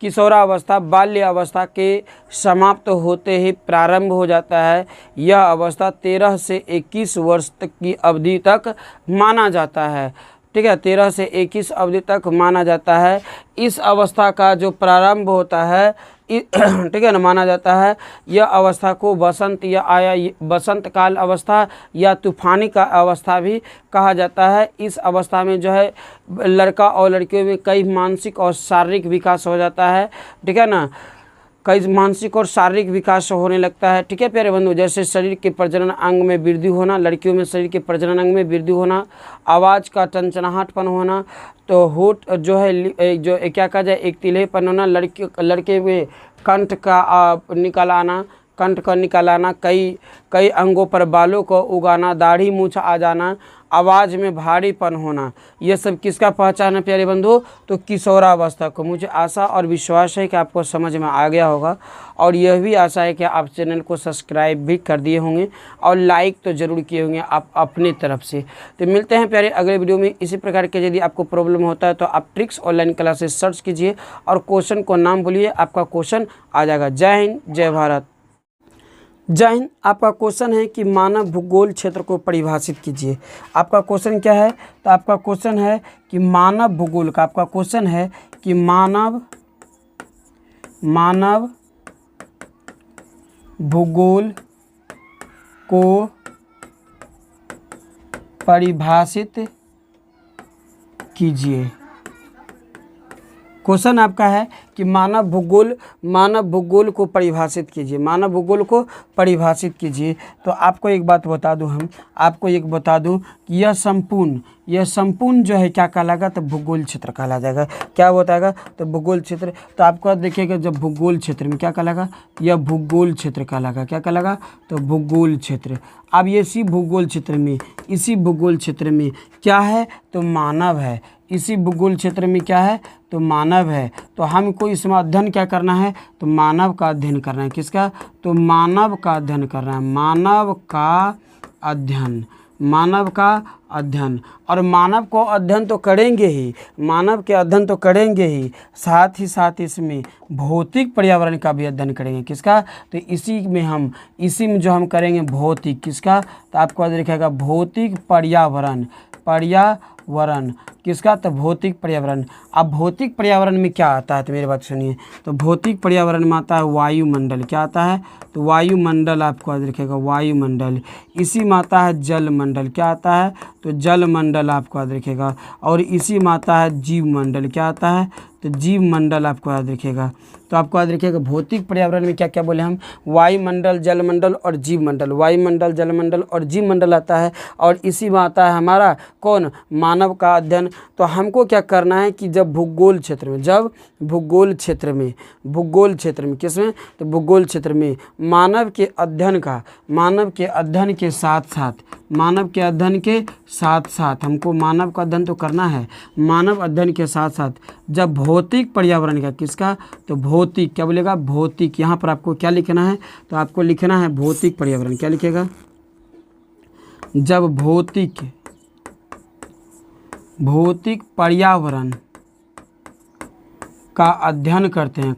किशोरावस्था बाल्य अवस्था के समाप्त होते ही प्रारंभ हो जाता है। यह अवस्था 13 से 21 वर्ष तक की अवधि तक माना जाता है। ठीक है। 13 से 21 अवधि तक माना जाता है। इस अवस्था का जो प्रारंभ होता है ठीक है ना, माना जाता है। यह अवस्था को वसंत काल अवस्था या तूफानी का अवस्था भी कहा जाता है। इस अवस्था में जो है लड़का और लड़कियों में कई मानसिक और शारीरिक विकास हो जाता है। ठीक है ना। कई मानसिक और शारीरिक विकास होने लगता है। ठीक है प्यारे बंधु। जैसे शरीर के प्रजनन अंग में वृद्धि होना, लड़कियों में शरीर के प्रजनन अंग में वृद्धि होना, आवाज़ का चंचनाहटपन होना, तो होठ जो है जो क्या कहा जाए, एक तिलहेपन होना, लड़के में कंठ का निकल आना, कंठ का निकल आना, कई अंगों पर बालों को उगाना, दाढ़ी मूंछ आ जाना, आवाज़ में भारीपन होना, ये सब किसका पहचान है प्यारे बंधु? तो किशोरावस्था को। मुझे आशा और विश्वास है कि आपको समझ में आ गया होगा और यह भी आशा है कि आप चैनल को सब्सक्राइब भी कर दिए होंगे और लाइक तो ज़रूर किए होंगे आप अपनी तरफ से। तो मिलते हैं प्यारे अगले वीडियो में। इसी प्रकार के यदि आपको प्रॉब्लम होता है तो आप ट्रिक्स ऑनलाइन क्लासेस सर्च कीजिए और क्वेश्चन को नाम बोलिए, आपका क्वेश्चन आ जाएगा। जय हिंद, जय भारत। जय हिंद। आपका क्वेश्चन है कि मानव भूगोल क्षेत्र को परिभाषित कीजिए। आपका क्वेश्चन क्या है? तो आपका क्वेश्चन है कि मानव भूगोल का, आपका क्वेश्चन है कि मानव भूगोल को परिभाषित कीजिए। क्वेश्चन आपका है कि मानव भूगोल को परिभाषित कीजिए, मानव भूगोल को परिभाषित कीजिए। तो आपको एक बात बता दूं, कि यह संपूर्ण जो है क्या कहलाएगा? तो भूगोल क्षेत्र कहला जाएगा। क्या बताएगा? तो भूगोल क्षेत्र। तो आपको देखिएगा जब भूगोल क्षेत्र में क्या कहलाएगा? यह भूगोल क्षेत्र कहलाएगा। क्या कहलाएगा? तो भूगोल क्षेत्र। अब इसी भूगोल क्षेत्र में क्या है? तो मानव है। इसी भूगोल क्षेत्र में क्या है? तो मानव है। तो हमको इसमें अध्ययन क्या करना है? तो मानव का अध्ययन करना है। किसका? तो मानव का अध्ययन करना है। मानव का अध्ययन। और मानव को अध्ययन तो करेंगे ही, साथ ही इसमें भौतिक पर्यावरण का भी अध्ययन करेंगे। किसका? तो इसी में जो हम करेंगे भौतिक। किसका? तो आपको लिखेगा भौतिक पर्यावरण। किसका? तो भौतिक पर्यावरण। अब भौतिक पर्यावरण में क्या आता है? तो मेरी बात सुनिए। तो भौतिक पर्यावरण में आता है वायुमंडल। क्या आता है? तो वायुमंडल आपको लिखेगा वायुमंडल। इसी में आता है जलमंडल। क्या आता है? तो जलमंडल आपको याद रखेगा। और इसी में आता है जीवमंडल। क्या आता है? तो जीवमंडल आपको याद रखेगा। तो आपको याद रखिएगा भौतिक पर्यावरण में क्या क्या बोले हम? वायुमंडल, जलमंडल और जीवमंडल। वायुमंडल, जलमंडल और जीवमंडल आता है। और इसी में आता है हमारा कौन? मानव का अध्ययन। तो हमको क्या करना है कि जब भूगोल क्षेत्र में किसमें? तो भूगोल क्षेत्र में मानव के अध्ययन के साथ मानव के अध्ययन के साथ साथ, हमको मानव का अध्ययन तो करना है, मानव अध्ययन के साथ साथ जब भौतिक पर्यावरण का, किसका, तो भौतिक, क्या बोलेगा, भौतिक। यहाँ पर आपको क्या लिखना है, तो आपको लिखना है भौतिक पर्यावरण। क्या लिखेगा, जब भौतिक पर्यावरण का अध्ययन करते हैं,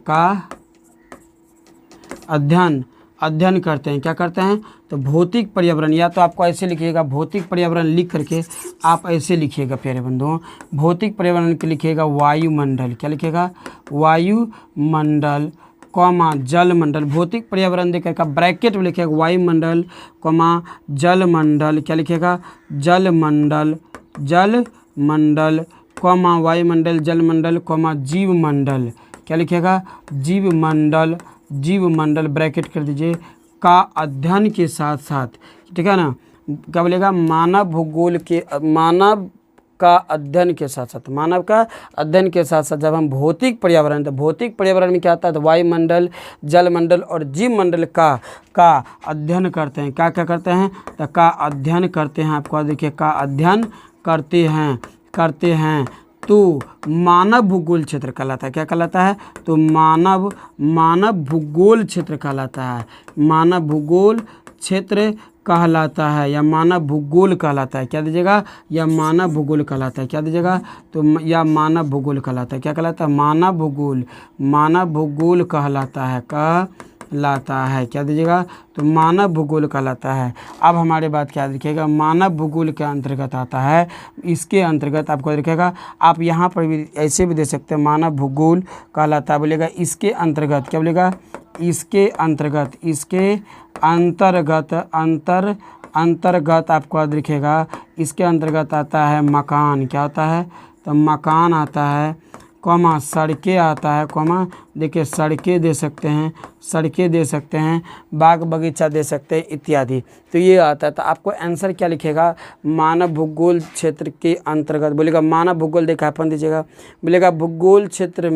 अध्ययन करते हैं, क्या करते हैं, तो भौतिक पर्यावरण। या तो आपको ऐसे लिखिएगा, भौतिक पर्यावरण लिख करके आप ऐसे लिखिएगा प्यारे बंधुओं, भौतिक पर्यावरण के लिखिएगा वायुमंडल। क्या लिखिएगा, वायुमंडल कॉमा जलमंडल। भौतिक पर्यावरण देकर का ब्रैकेट में लिखिएगा वायुमंडल कॉमा जलमंडल। क्या लिखिएगा, जलमंडल कॉमा वायुमंडल जलमंडल कॉमा जीवमंडल। क्या लिखिएगा, जीवमंडल ब्रैकेट कर दीजिए, का अध्ययन के साथ साथ, ठीक है ना। क्या बोलेगा, मानव का अध्ययन के साथ साथ, मानव का अध्ययन के साथ साथ जब हम भौतिक पर्यावरण, तो भौतिक पर्यावरण में क्या आता है, तो वायुमंडल, जलमंडल और जीवमंडल का अध्ययन करते हैं। क्या करते हैं, तो का अध्ययन करते हैं। आपको देखिए, का अध्ययन करते हैं तो मानव भूगोल क्षेत्र कहलाता है। क्या कहलाता है, तो मानव भूगोल क्षेत्र कहलाता है, मानव भूगोल क्षेत्र कहलाता है, या मानव भूगोल कहलाता है। क्या दीजिएगा, या मानव भूगोल कहलाता है। क्या दीजिएगा, तो या मानव भूगोल कहलाता है। क्या कहलाता है, मानव भूगोल कहलाता है। क्या दीजिएगा, तो मानव भूगोल कहलाता है। अब हमारे बात क्या दिखेगा, मानव भूगोल के अंतर्गत आता है, इसके अंतर्गत आपको दिखेगा, आप यहाँ पर भी ऐसे भी दे सकते हैं, मानव भूगोल कहलाता है। बोलेगा इसके अंतर्गत, क्या बोलेगा, इसके अंतर्गत आपको दिखेगा, इसके अंतर्गत आता है मकान। क्या होता है, तो मकान आता है, कॉमा सड़कें आता है, कॉमा देखिए सड़कें दे सकते हैं, बाग बगीचा दे सकते हैं इत्यादि। तो ये आता है। तो आपको आंसर क्या लिखेगा, मानव भूगोल क्षेत्र के अंतर्गत। बोलेगा मानव भूगोल, देखा अपन दीजिएगा, बोलेगा भूगोल क्षेत्र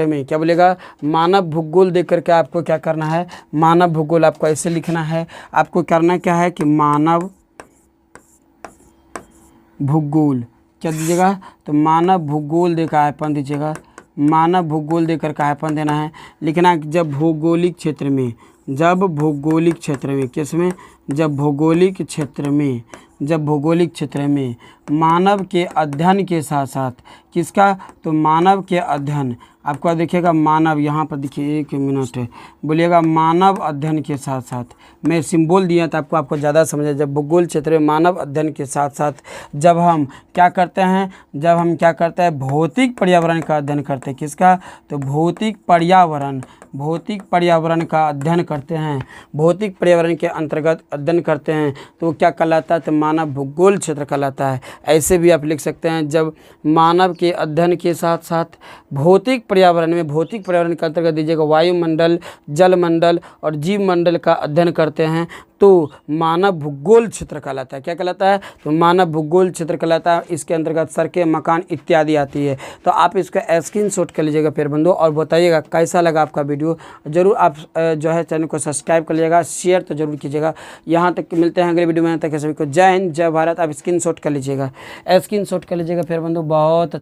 में क्या बोलेगा, मानव भूगोल देख करके आपको क्या करना है, मानव भूगोल आपको ऐसे लिखना है। आपको करना क्या है कि मानव भूगोल, क्या दीजिएगा, तो मानव भूगोल देखा है अपन दीजिएगा, मानव भूगोल देकर का अपन देना है। लिखना जब भौगोलिक क्षेत्र में, किसमें, जब भौगोलिक क्षेत्र में मानव के अध्ययन के साथ साथ, किसका, तो मानव के अध्ययन। आपको देखिएगा मानव, यहाँ पर देखिए, एक मिनट, बोलिएगा मानव अध्ययन के साथ साथ, मैं सिंबल दिया था आपको ज़्यादा समझे। जब भूगोल क्षेत्र में मानव अध्ययन के साथ साथ जब हम क्या करते हैं, भौतिक पर्यावरण का अध्ययन करते हैं। किसका, तो भौतिक पर्यावरण का अध्ययन करते हैं, भौतिक पर्यावरण के अंतर्गत अध्ययन करते हैं, तो क्या कहलाता है, तो मानव भूगोल क्षेत्र कहलाता है। ऐसे भी आप लिख सकते हैं, जब मानव के अध्ययन के साथ साथ भौतिक पर्यावरण के अंतर्गत दीजिएगा वायुमंडल, जलमंडल और जीवमंडल का अध्ययन करते हैं, तो मानव भूगोल क्षेत्र कहलाता है। क्या कहलाता है, तो मानव भूगोल क्षेत्र कहलाता है। इसके अंतर्गत सड़कें, मकान इत्यादि आती है। तो आप इसका स्क्रीनशॉट कर लीजिएगा फिर बंधु, और बताइएगा कैसा लगा आपका वीडियो। जरूर आप जो है चैनल को सब्सक्राइब कर लीजिएगा, शेयर तो जरूर कीजिएगा। यहाँ तक मिलते हैं अगले वीडियो में, यहाँ तक सभी को जय हिंद, जय भारत। आप स्क्रीनशॉट कर लीजिएगा फिर बंधु, बहुत